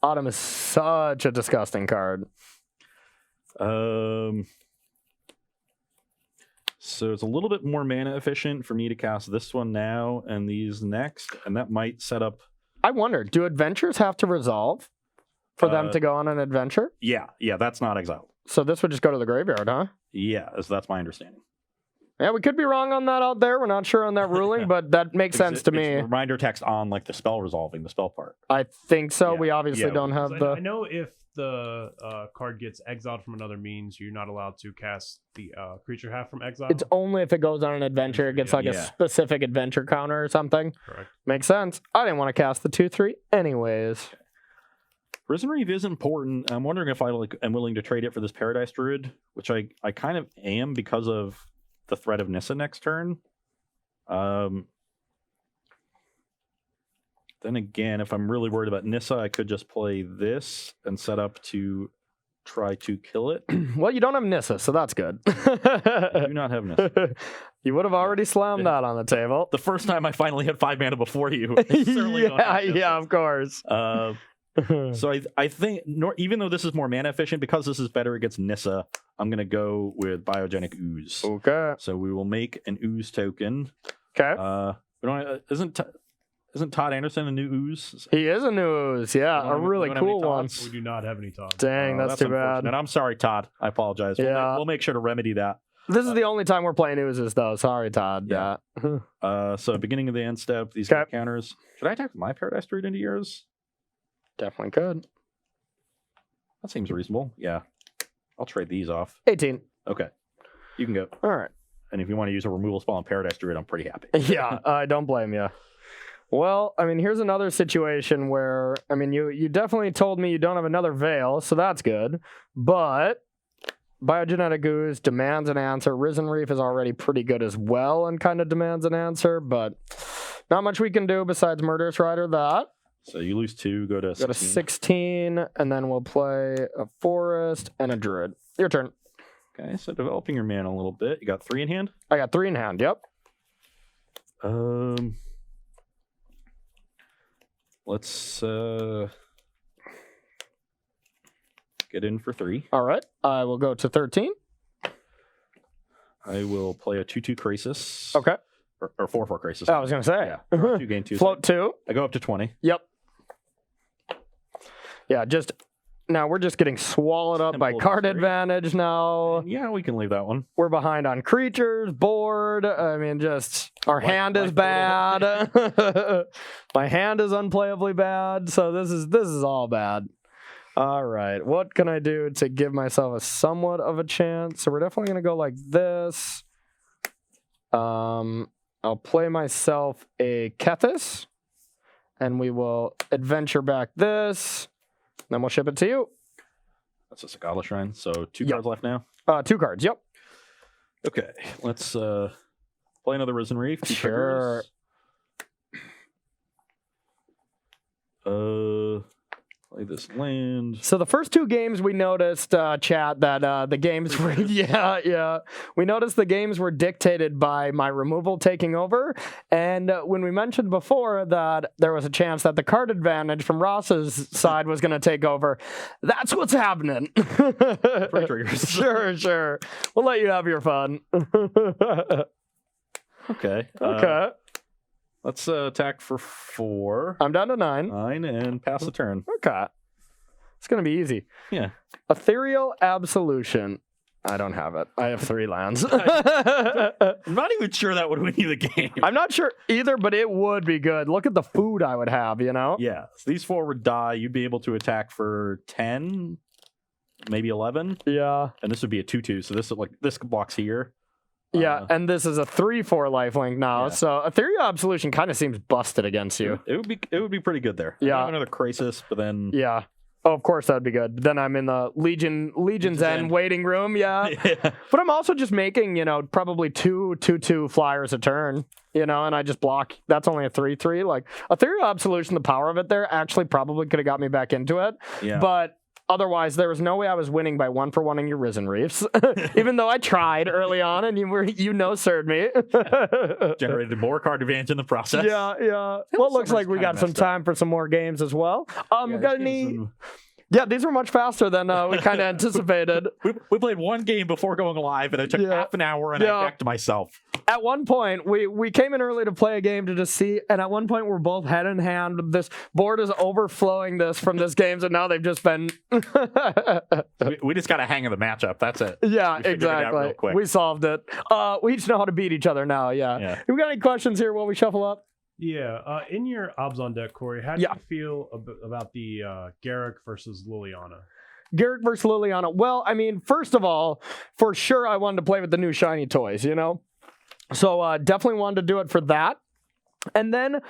Autumn is such a disgusting card. So it's a little bit more mana efficient for me to cast this one now and these next, and that might set up. I wonder, do adventures have to resolve for them to go on an adventure? Yeah, that's not exiled. So this would just go to the graveyard, huh? Yeah, so that's my understanding. Yeah, we could be wrong on that out there. We're not sure on that ruling, but that makes sense to me. It's reminder text on like the spell resolving, the spell part. I think so. Yeah. We obviously don't have the... I know if the card gets exiled from another means, you're not allowed to cast the creature half from exile. It's only if it goes on an adventure. It gets like a specific adventure counter or something. Correct. Makes sense. I didn't want to cast the 2/3 anyways. Risen Reef is important. I'm wondering if I am willing to trade it for this Paradise Druid, which I kind of am because of the threat of Nissa next turn. Then again, if I'm really worried about Nissa, I could just play this and set up to try to kill it. Well, you don't have Nissa, so that's good. I do not have Nissa. You would have already slammed that on the table. The first time I finally had 5 mana before you. Yeah, of course. So I think, even though this is more mana efficient, because this is better against Nissa, I'm going to go with Biogenic Ooze. Okay. So we will make an Ooze token. Okay. Isn't Todd Anderson a new Ooze? He is a new Ooze, yeah. A really cool one. We do not have any thoughts. Dang, that's too bad. And I'm sorry, Todd. I apologize. Yeah. We'll make sure to remedy that. This is the only time we're playing Oozes, though. Sorry, Todd. Yeah. So beginning of the end step, these counters. Should I attack my Paradise Druid into yours? Definitely could. That seems reasonable. Yeah. I'll trade these off. 18. Okay. You can go. All right. And if you want to use a removal spell on Paradise Druid, I'm pretty happy. Yeah, I don't blame you. Well, I mean, here's another situation where, I mean, you definitely told me you don't have another Veil, so that's good. But Biogenetic Ooze demands an answer. Risen Reef is already pretty good as well and kind of demands an answer, but not much we can do besides Murderous Rider that. So you lose 2, go to 16. Go to 16, and then we'll play a Forest and a Druid. Your turn. Okay, so developing your mana a little bit. You got 3 in hand? I got 3 in hand, yep. Let's get in for 3. All right, I will go to 13. I will play a 2/2 Krasis. Okay. Or 4/4 Krasis. I was going to say. Yeah. 2 gain 2. Float 2. I go up to 20. Yep. Yeah, now we're just getting swallowed up by card advantage now. Yeah, we can leave that one. We're behind on creatures, board. I mean, just our hand is bad. My hand is unplayably bad. So this is all bad. All right, what can I do to give myself a somewhat of a chance? So we're definitely gonna go like this. I'll play myself a Kethis, and we will adventure back this. Then we'll ship it to you. That's a Sagala Shrine. So 2 cards left now? 2 cards, yep. Okay, let's play another Risen Reef. Sure. Play this land. So the first 2 games we noticed, chat, that the games were, we noticed the games were dictated by my removal taking over. And when we mentioned before that there was a chance that the card advantage from Ross's side was going to take over, that's what's happening. Free triggers. Sure. We'll let you have your fun. Okay. Okay. Let's attack for 4. I'm down to 9. 9 and pass the turn. Okay. It's going to be easy. Yeah. Ethereal Absolution. I don't have it. I have 3 lands. I'm not even sure that would win you the game. I'm not sure either, but it would be good. Look at the food I would have, you know? Yeah. So these 4 would die. You'd be able to attack for 10, maybe 11. Yeah. And this would be a 2/2. So this blocks here. Yeah, and this is a 3/4 lifelink now, Yeah. so Ethereal Absolution kind of seems busted against you. It would be pretty good there. Yeah. I have another Krasis, but then Yeah. Oh, of course that'd be good. Then I'm in the Legion's End waiting room, yeah. yeah. But I'm also just making, probably 2/2 flyers a turn, and I just block. That's only a 3/3. Like Ethereal Absolution, the power of it there actually probably could have got me back into it. Yeah. But Otherwise, there was no way I was winning by 1-for-1ing your Risen Reefs, even though I tried early on and you no-sirred me. Generated more card advantage in the process. Yeah. Well, it looks like we got some time for some more games as well. Got any... Yeah, these were much faster than we kind of anticipated. We played one game before going live, and it took half an hour, and I decked myself. At one point, we came in early to play a game to just see, and at one point, we're both head in hand. This board is overflowing from this game, so now they've just been... we just got a hang of the matchup. That's it. Yeah, we exactly. We solved it. We each know how to beat each other now, yeah. We got any questions here while we shuffle up? Yeah, in your Abzan deck, Corey, how do you feel about the Garruk versus Liliana? Garruk versus Liliana. Well, I mean, first of all, for sure, I wanted to play with the new shiny toys, you know? So definitely wanted to do it for that. And then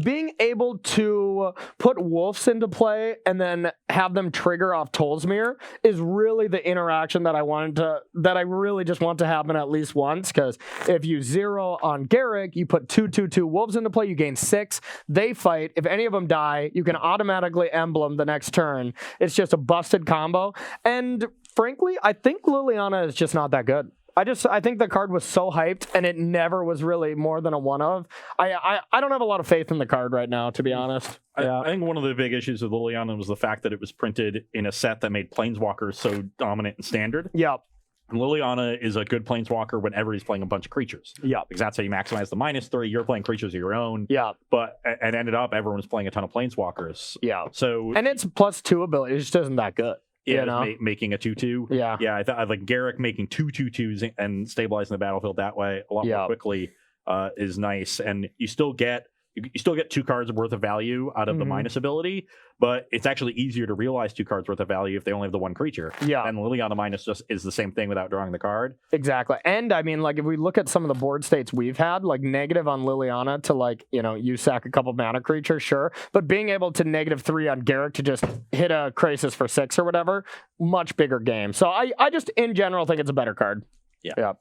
being able to put wolves into play and then have them trigger off Tolsmere is really the interaction that I really just want to happen at least once. Because if you zero on Garruk, you put 2/2/2 wolves into play, you gain 6. They fight. If any of them die, you can automatically emblem the next turn. It's just a busted combo. And frankly, I think Liliana is just not that good. I think the card was so hyped, and it never was really more than a one of. I don't have a lot of faith in the card right now, to be honest. I think one of the big issues with Liliana was the fact that it was printed in a set that made Planeswalkers so dominant and standard. Yeah. And Liliana is a good Planeswalker whenever he's playing a bunch of creatures. Yeah. Because that's how you maximize the -3. You're playing creatures of your own. Yeah. But it ended up everyone was playing a ton of Planeswalkers. Yeah. So and it's +2 ability. It just isn't that good. Yeah, you know? Making a 2/2. Yeah. Yeah, I like Garruk making 2/2/2s and stabilizing the battlefield that way a lot more quickly is nice. And you still get 2 cards worth of value out of the minus ability, but it's actually easier to realize 2 cards worth of value if they only have the one creature. Yeah. And Liliana minus just is the same thing without drawing the card. Exactly. And I mean, like, if we look at some of the board states we've had, like negative on Liliana to, like, you know, you sack a couple mana creatures, sure. But being able to -3 on Garruk to just hit a Crisis for 6 or whatever, much bigger game. So I just in general think it's a better card. Yeah.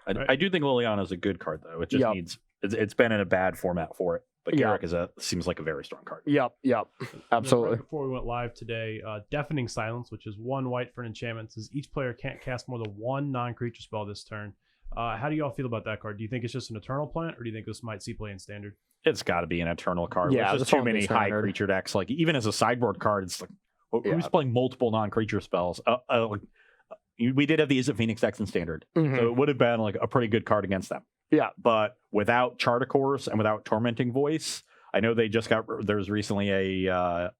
I do think Liliana is a good card, though. It just needs... It's been in a bad format for it. But Garruk seems like a very strong card. Yep, absolutely. Right before we went live today, Deafening Silence, which is 1 white for an enchantment, says each player can't cast more than 1 non-creature spell this turn. How do you all feel about that card? Do you think it's just an Eternal Plant, or do you think this might see play in Standard? It's got to be an Eternal card. Yeah, there's just too many high creature decks. Like, even as a sideboard card, it's like, who's playing multiple non-creature spells? We did have the Is It Phoenix decks in Standard, so it would have been like a pretty good card against them. Yeah, but without Chartercourse and without Tormenting Voice, I know they just there's recently a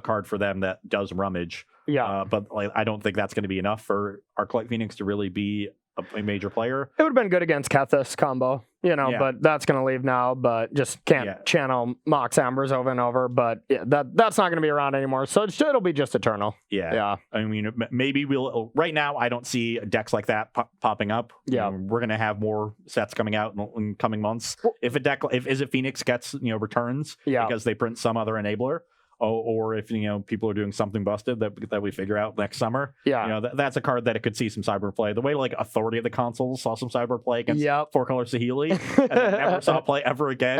card for them that does Rummage. Yeah, but like, I don't think that's going to be enough for Arclight Phoenix to really be a major player. It would have been good against Kethis combo, you know, but that's going to leave now. But just can't channel Mox Ambers over and over. But that's not going to be around anymore. So it'll be just Eternal. Yeah. I mean, maybe we'll. Right now, I don't see decks like that popping up. Yeah, we're going to have more sets coming out in coming months. If Is It Phoenix gets returns because they print some other enabler. Or if people are doing something busted that we figure out next summer, that's a card that it could see some cyber play. The way like Authority of the Consoles saw some cyber play against 4-color Saheeli, and never saw play ever again.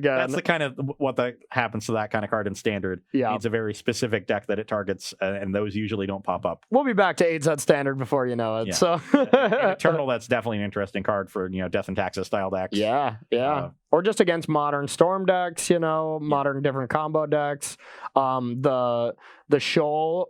That's the kind of what that happens to that kind of card in Standard. Yeah, it's a very specific deck that it targets, and those usually don't pop up. We'll be back to 8-set Standard before you know it. Yeah. So in Eternal, that's definitely an interesting card for Death and Taxes style decks. Yeah. Or just against modern Storm decks, modern different combo decks. The Shoal,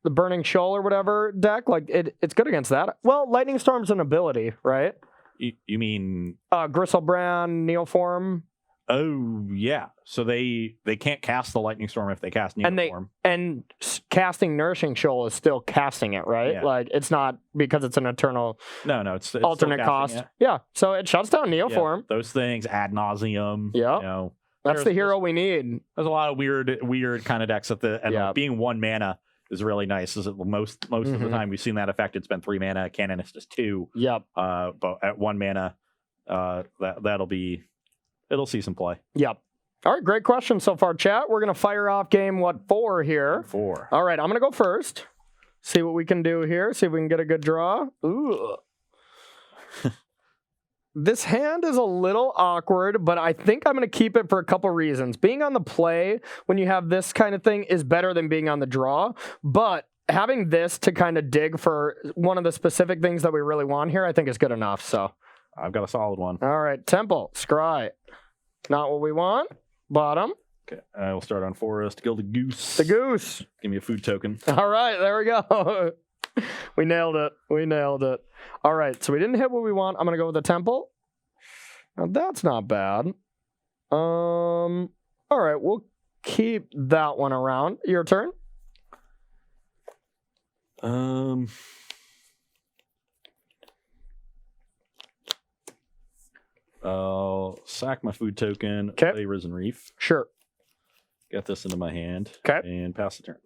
the Burning Shoal or whatever deck, like it's good against that. Well, Lightning Storm's an ability, right? You mean Gristlebrand, Neoform? Oh yeah, so they can't cast the Lightning Storm if they cast Neoform. And casting Nourishing Shoal is still casting it, right? Yeah. Like it's not because it's an eternal. No, it's alternate cost. It. Yeah, so it shuts down Neoform. Yeah, those things ad nauseum. Yeah, that's the hero we need. There's a lot of weird kind of decks and being 1 mana is really nice. Is most of the time we've seen that effect. It's been 3 mana. Cannon is just 2. Yep. But at 1 mana, it'll see some play. Yep. All right, great question so far, chat. We're gonna fire off game 4 here. 4. All right, I'm gonna go first. See what we can do here. See if we can get a good draw. Ooh. This hand is a little awkward, but I think I'm going to keep it for a couple reasons. Being on the play when you have this kind of thing is better than being on the draw, but having this to kind of dig for one of the specific things that we really want here, I think is good enough. So I've got a solid one. all right, Temple, Scry. Not what we want. Bottom. Okay, I will start on Forest. Gilded Goose. The goose. Give me a food token. All right, there we go. We nailed it. We nailed it. All right, so we didn't hit what we want. I'm going to go with the Temple. Now, that's not bad. All right, we'll keep that one around. Your turn. I'll sack my food token. 'Kay. Play Risen Reef. Sure. Get this into my hand. 'Kay. And pass the turn.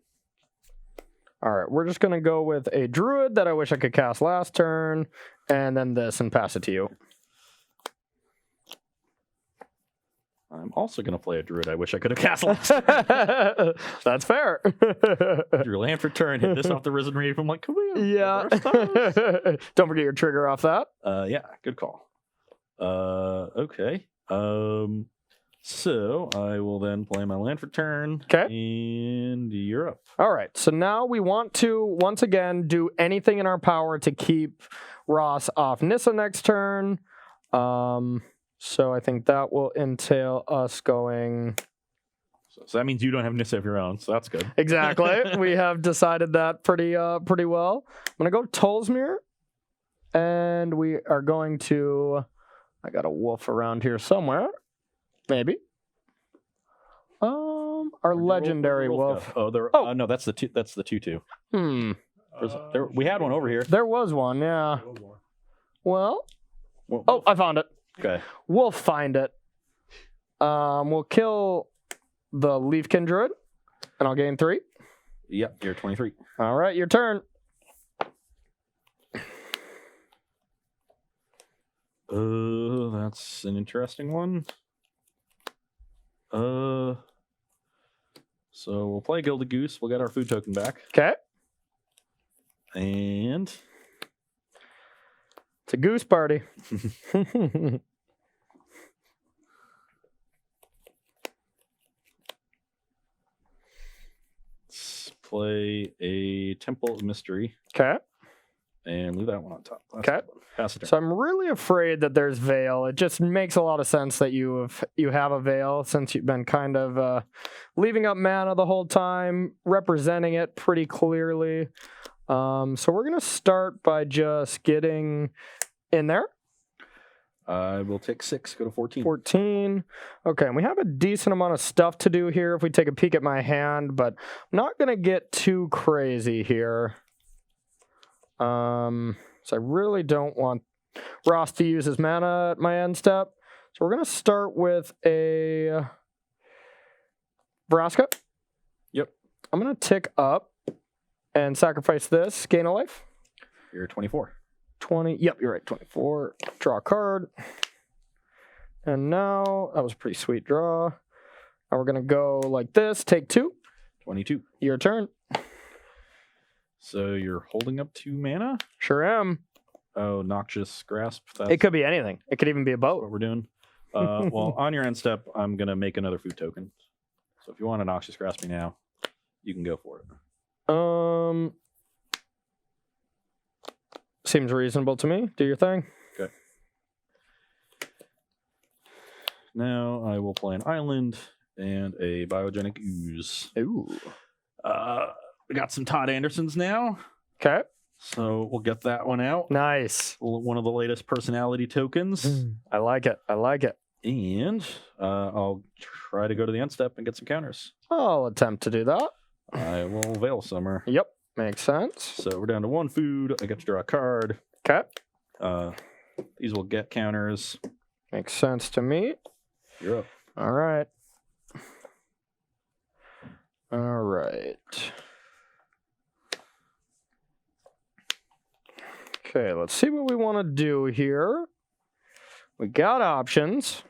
All right, we're just going to go with a Druid that I wish I could cast last turn, and then this and pass it to you. I'm also going to play a Druid I wish I could have cast last turn. That's fair. Drew land for turn, hit this off the Risen Reef. I'm like, come on. Yeah. Don't forget your trigger off that. Yeah, good call. Okay. So I will then play my land for turn. 'Kay. And you're up. All right, so now we want to, once again, do anything in our power to keep Ross off Nissa next turn. So I think that will entail us going... So that means you don't have Nissa of your own, so that's good. Exactly. We have decided that pretty well. I'm going to go Tolsmere, and we are going to... I got a wolf around here somewhere. Maybe. Our legendary wolf. Oh, no, that's the 2/2. We had one over here. There was one, yeah. Well, oh, I found it. Okay. We'll find it. We'll kill the Leafkin Druid, and I'll gain 3. Yep, you're 23. All right, your turn. That's an interesting one. So we'll play Gilded Goose. We'll get our food token back. Okay. And it's a goose party. let's play a Temple of Mystery. Okay. And leave that one on top. Okay. Pass it. So I'm really afraid that there's Veil. It just makes a lot of sense that you have a Veil since you've been kind of leaving up mana the whole time, representing it pretty clearly. So we're going to start by just getting in there. I will take 6, go to 14. 14. Okay, and we have a decent amount of stuff to do here if we take a peek at my hand, but I'm not going to get too crazy here. So I really don't want Ross to use his mana at my end step. So we're going to start with a Vraska. Yep. I'm going to tick up and sacrifice this, gain a life. You're 24. 20. Yep, you're right. 24. Draw a card. And now, that was a pretty sweet draw. Now we're going to go like this. Take 2. 22. Your turn. So you're holding up 2 mana? Sure am. Oh, Noxious Grasp. It could be anything. It could even be a boat. What we're doing. Well, on your end step, I'm going to make another food token. So if you want a Noxious Grasp me now, you can go for it. Seems reasonable to me. Do your thing. Okay. Now I will play an island and a biogenic ooze. Ooh. We got some Todd Andersons now. Okay. So we'll get that one out. Nice. One of the latest personality tokens. I like it. I like it. And I'll try to go to the end step and get some counters. I'll attempt to do that. I will Veil Summer. Yep. Makes sense. So we're down to 1 food. I get to draw a card. Okay. These will get counters. Makes sense to me. You're up. All right. All right. Okay, let's see what we want to do here. We got options.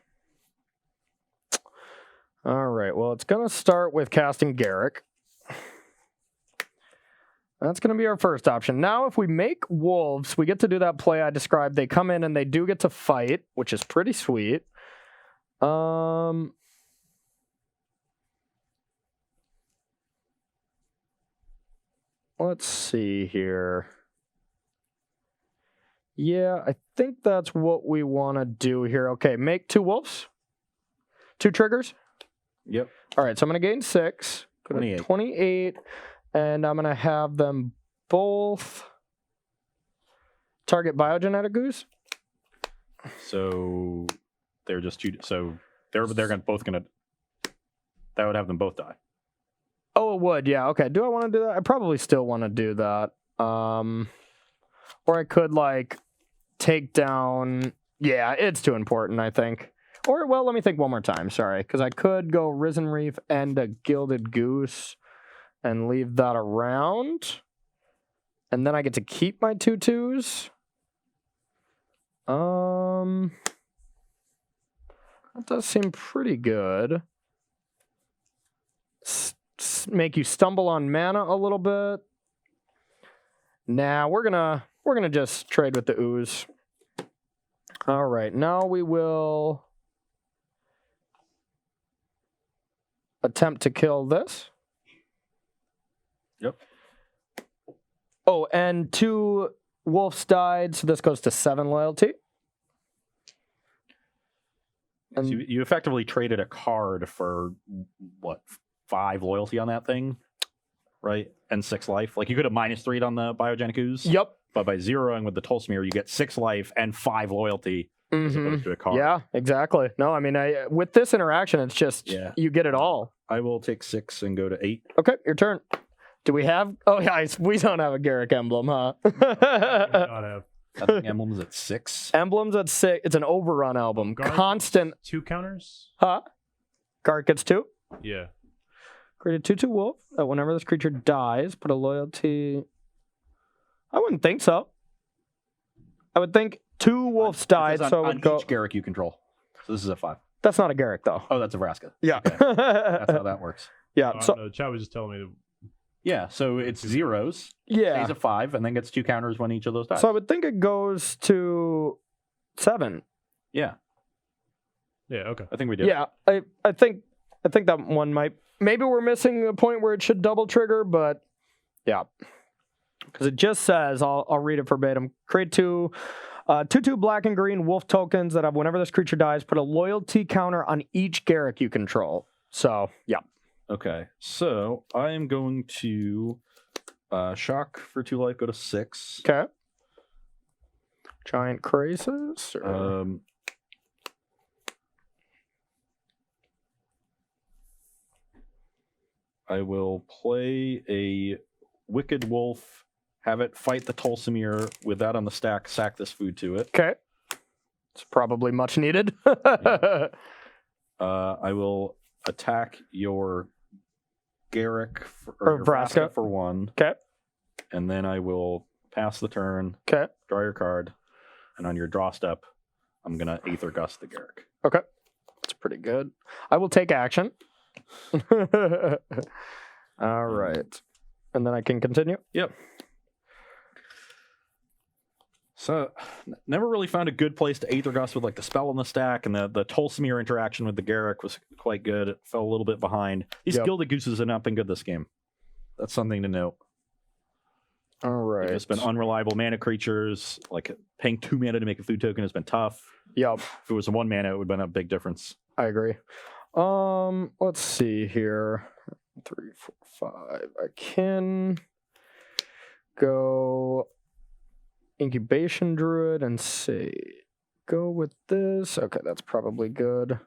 All right, well, it's going to start with casting Garrick. That's going to be our first option. Now, if we make wolves, we get to do that play I described. They come in and they do get to fight, which is pretty sweet. Let's see here. Yeah, I think that's what we want to do here. Okay, make 2 wolves. 2 triggers. Yep. All right, so I'm going to gain 6. Go to 28. And I'm going to have them both target biogenetic goose. So they're just 2. So they're both going to. That would have them both die. Oh, it would. Yeah. Okay. Do I want to do that? I probably still want to do that. Or I could like take down. Yeah, it's too important, I think. Or, well, let me think one more time. Sorry. Because I could go Risen Reef and a Gilded Goose and leave that around. And then I get to keep my 2/2s. That does seem pretty good. Make you stumble on mana a little bit. Nah, we're gonna just trade with the ooze. All right, now we will attempt to kill this. Yep. Oh, and 2 wolves died, so this goes to 7 loyalty. And so you effectively traded a card for what, 5 loyalty on that thing, right? And 6 life. Like you could have -3'd on the biogenic ooze. Yep. But by zeroing with the Tolsimir, you get 6 life and 5 loyalty as opposed to a card. Yeah, exactly. No, I mean, with this interaction, it's just you get it all. I will take 6 and go to 8. Okay, your turn. Do we have? Oh yeah, we don't have a Garrick emblem, huh? Not have. I think emblems at 6. Emblems at 6. It's an overrun album. Guard Constant. 2 counters. Huh? Garrick gets 2. Yeah. Create a 2/2 wolf. Whenever this creature dies, put a loyalty. I wouldn't think so. I would think 2 wolves died, so I would go. Each Garrick you control. So this is a 5. That's not a Garrick though. Oh, that's a Vraska. Yeah. Okay. That's how that works. Yeah. Oh, So no, Chad was just telling me. Yeah, so it's zeros. yeah. Stays a 5, and then gets 2 counters when each of those dies. So I would think it goes to 7. Yeah, Yeah. Okay. I think we do. Yeah. I think that one might. Maybe we're missing a point where it should double trigger, but yeah. Because it just says, I'll read it verbatim. Create 2 black and green wolf tokens that have whenever this creature dies, put a loyalty counter on each Garrick you control. So yeah. Okay, so I am going to shock for 2 life, go to 6. Okay. Giant Crisis? Or... I will play a Wicked Wolf, have it fight the Tolsimir with that on the stack, sack this food to it. Okay. It's probably much needed. Yeah. I will attack your Garrick or your Vraska for 1. Okay. And then I will pass the turn, Okay. draw your card, and on your draw step, I'm going to Aether Gust the Garrick. Okay. That's pretty good. I will take action. All right. And then I can continue? Yep. So, never really found a good place to Aether Gust with like the spell on the stack, and the Tolsimir interaction with the Garrick was quite good. It fell a little bit behind. These Gilded Gooses have not been good this game. That's something to note. All right. It's been unreliable mana creatures. Like paying 2 mana to make a food token has been tough. Yep. If it was a 1 mana, it would have been a big difference. I agree. Let's see here. 3, 4, 5. I can go Incubation Druid and say go with this. Okay, that's probably good.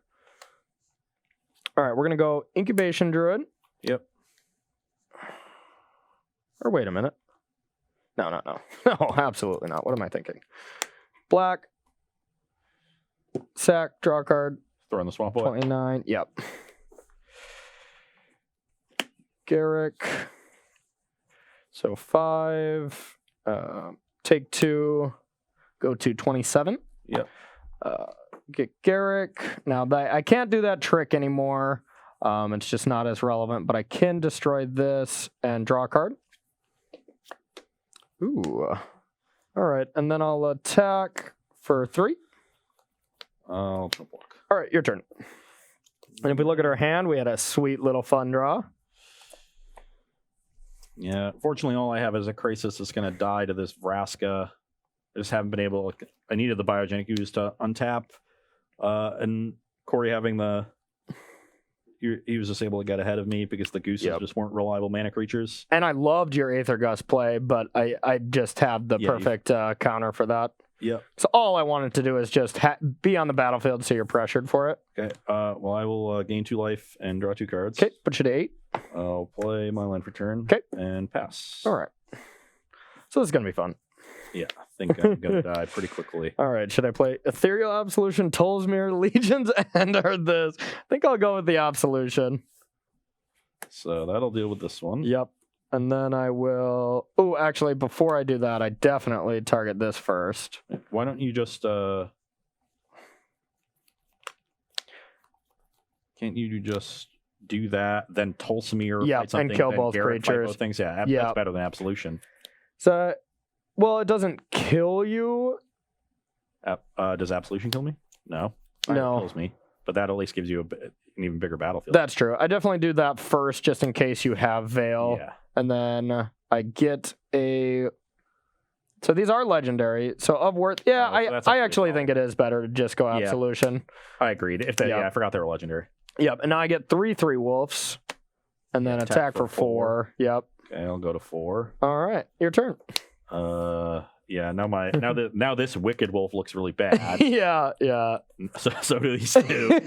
All right, we're gonna go Incubation Druid. Yep. Or wait a minute. No. No, absolutely not. What am I thinking? Black. Sack, draw a card. Throw in the swamp boy. 29. Yep. Garrick. So 5. Take 2. Go to 27. Yep. Get Garrick. Now, I can't do that trick anymore. It's just not as relevant, but I can destroy this and draw a card. Ooh. All right, and then I'll attack for 3. I'll block. All right, your turn. And if we look at our hand, we had a sweet little fun draw. Yeah, fortunately, all I have is a Krasis that's going to die to this Vraska. I just haven't been able to... I needed the Biogenic Ooze to untap. And Corey having the... He was just able to get ahead of me because the Gooses just weren't reliable mana creatures. And I loved your Aether Gust play, but I just have the perfect counter for that. Yep. So all I wanted to do is just be on the battlefield so you're pressured for it. Okay. Well, I will gain 2 life and draw 2 cards. Okay, put you to 8. I'll play my land for turn. Okay. And pass. All right. So this is going to be fun. Yeah, I think I'm going to die pretty quickly. All right, should I play Ethereal Absolution, Tolsmere, Legions, or this? I think I'll go with the Absolution. So that'll deal with this one. Yep. And then I will... Oh, actually, before I do that, I definitely target this first. Why don't you just... Can't you just do that, then Tolsmere, yep, and kill both creatures? Both things. Yeah, yep. That's better than Absolution. So... Well, it doesn't kill you. Does Absolution kill me? No. No. It kills me. But that at least gives you an even bigger battlefield. That's true. I definitely do that first just in case you have Veil. Yeah. And then I get a... So these are legendary. So of worth... Yeah, I actually think it is better to just go Absolution. Yeah. I agreed. Yeah, I forgot they were legendary. Yep. And now I get 3/3 Wolves. And then attack for 4. Yep. Okay, I'll go to 4. All right. Your turn. Yeah, now this Wicked Wolf looks really bad. yeah. So do these two.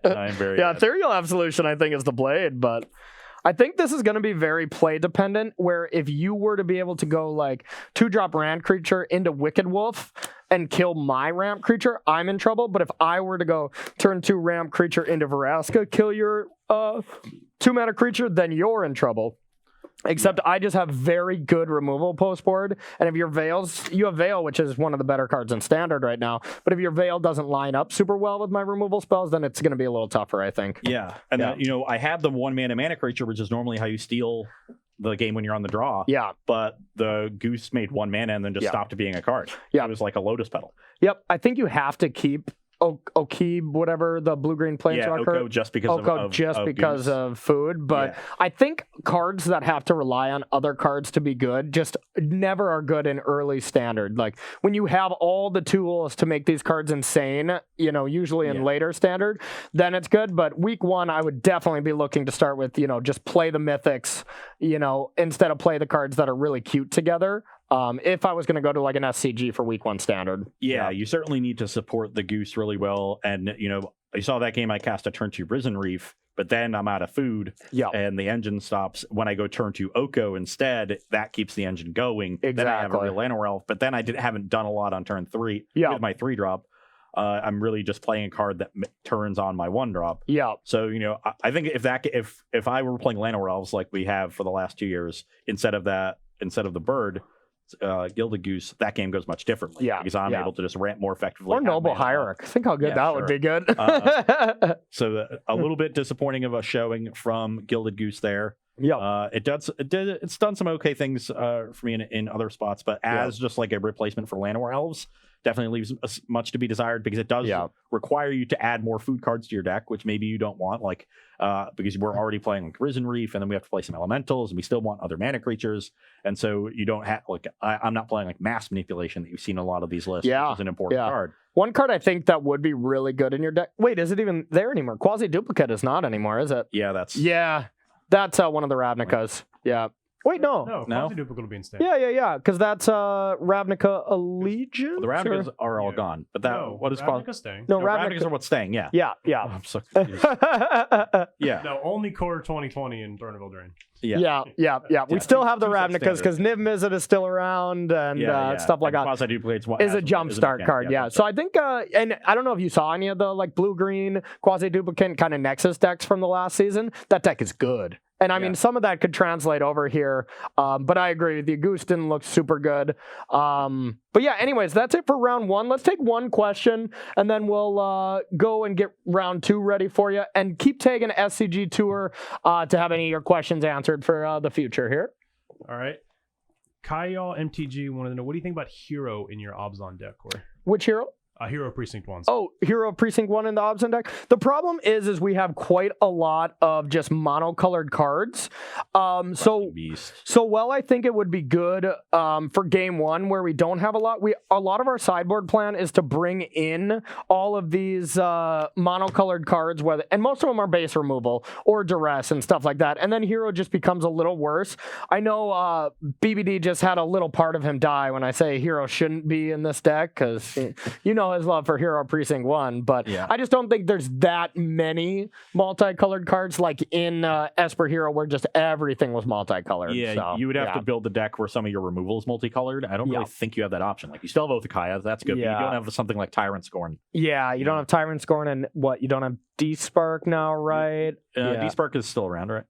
I'm very Ethereal Absolution I think is the blade, but I think this is going to be very play dependent, where if you were to be able to go like 2-drop ramp creature into Wicked Wolf and kill my ramp creature, I'm in trouble. But if I were to go turn 2 ramp creature into Vraska, kill your 2-mana creature, then you're in trouble. Except I just have very good removal post board, and if your Veils, you have Veil, which is one of the better cards in Standard right now, but if your Veil doesn't line up super well with my removal spells, then it's going to be a little tougher, I think. Yeah, and I have the 1-mana creature, which is normally how you steal the game when you're on the draw. Yeah. But the Goose made 1 mana and then just stopped being a card. Yeah. It was like a Lotus Petal. Yep, I think you have to keep Okib, whatever the blue-green planeswalker. Yeah, Oko just because of food. But I think cards that have to rely on other cards to be good just never are good in early Standard. Like when you have all the tools to make these cards insane, usually in later Standard, then it's good. But week 1, I would definitely be looking to start with, just play the mythics, instead of play the cards that are really cute together. If I was going to go to like an SCG for week 1 Standard. Yeah, you certainly need to support the Goose really well. And, you saw that game I cast a turn 2 Risen Reef, but then I'm out of food and the engine stops. When I go turn 2 Oko instead, that keeps the engine going. Exactly. Then I have a real Llanowar Elf, but then I haven't done a lot on turn 3 with my 3-drop. I'm really just playing a card that turns on my 1-drop. Yeah. So, I think if I were playing Llanowar Elves like we have for the last 2 years, instead of the bird, Gilded Goose, that game goes much differently. Yeah, because I'm able to just ramp more effectively. Or Noble Hierarch. Think how good that would be good. So a little bit disappointing of a showing from Gilded Goose there. Yeah, it's done some okay things for me in other spots, but as just like a replacement for Llanowar Elves, definitely leaves much to be desired because it does require you to add more food cards to your deck, which maybe you don't want, because we're already playing like Risen Reef, and then we have to play some elementals, and we still want other mana creatures, and so you don't have I'm not playing like Mass Manipulation that you've seen in a lot of these lists, which is an important card. One card I think that would be really good in your deck. Wait, is it even there anymore? Quasi Duplicate is not anymore, is it? Yeah, that's one of the Ravnicas. Yeah. Wait, no. Quasi Duplicate will be in Standard. Yeah. Because that's Ravnica Allegiance. Well, the Ravnicas are all gone. But what is Ravnica's staying. No, Ravnicas are what's staying. Yeah. Yeah. Oh, I'm so confused. No, only core 2020 in Throne of Eldraine. Yeah. We still have the Ravnicas because Niv Mizzet is still around and stuff like that. Quasi Duplicates is a jumpstart card. Yeah. So I think, and I don't know if you saw any of the blue-green Quasi Duplicate kind of Nexus decks from the last season. That deck is good. And I mean, some of that could translate over here, but I agree. The Goose didn't look super good. But yeah, anyways, that's it for round 1. Let's take one question, and then we'll go and get round 2 ready for you. And keep tagging SCG Tour to have any of your questions answered for the future here. All right. Kyle MTG wanted to know, what do you think about Hero in your Abzan deck, Corey? Which hero? Hero Precinct 1. Oh, Hero Precinct 1 in the Abzan deck. The problem is we have quite a lot of just monocolored cards. So while I think it would be good for game one where we don't have a lot of our sideboard plan is to bring in all of these monocolored cards, and most of them are base removal or duress and stuff like that. And then Hero just becomes a little worse. I know BBD just had a little part of him die when I say Hero shouldn't be in this deck, because you know his love for Hero Precinct 1, but I just don't think there's that many multicolored cards like in Esper Hero where just everything was multicolored. Yeah, so, you would have to build the deck where some of your removal is multicolored. I don't really think you have that option. Like, you still have Othakaya, that's good, but you don't have something like Tyrant Scorn. Yeah, you don't have Tyrant Scorn, and you don't have D-Spark now, right? D-Spark is still around, right?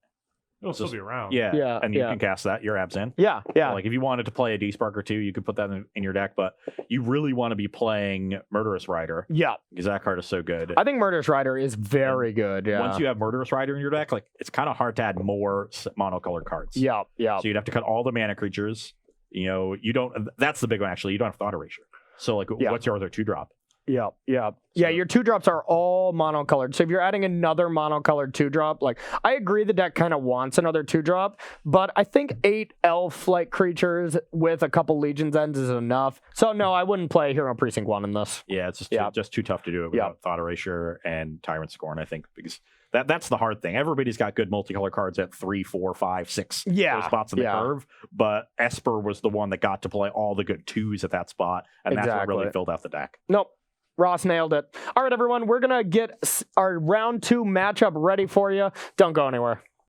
It'll still be around. Yeah, and you can cast that. You're Abzan. Yeah. So, like, if you wanted to play a D-Spark or two, you could put that in your deck, but you really want to be playing Murderous Rider. Yeah. Because that card is so good. I think Murderous Rider is very good, Once you have Murderous Rider in your deck, like, it's kind of hard to add more monocolored cards. Yeah. So you'd have to cut all the mana creatures. You know, that's the big one, actually. You don't have Thought Erasure. So, like, what's your other 2-drop? Yeah, your 2-drops are all monocolored. So if you're adding another monocolored 2-drop, like, I agree the deck kind of wants another 2-drop, but I think 8 elf-like creatures with a couple Legion's Ends is enough. So no, I wouldn't play Hero Precinct 1 in this. Yeah, it's just too tough to do it without Thought Erasure and Tyrant Scorn, I think, because that's the hard thing. Everybody's got good multicolor cards at 3, 4, 5, 6 those spots in the curve, but Esper was the one that got to play all the good 2s at that spot, and that's what really filled out the deck. Nope. Ross nailed it. All right, everyone, we're going to get our round 2 matchup ready for you. Don't go anywhere.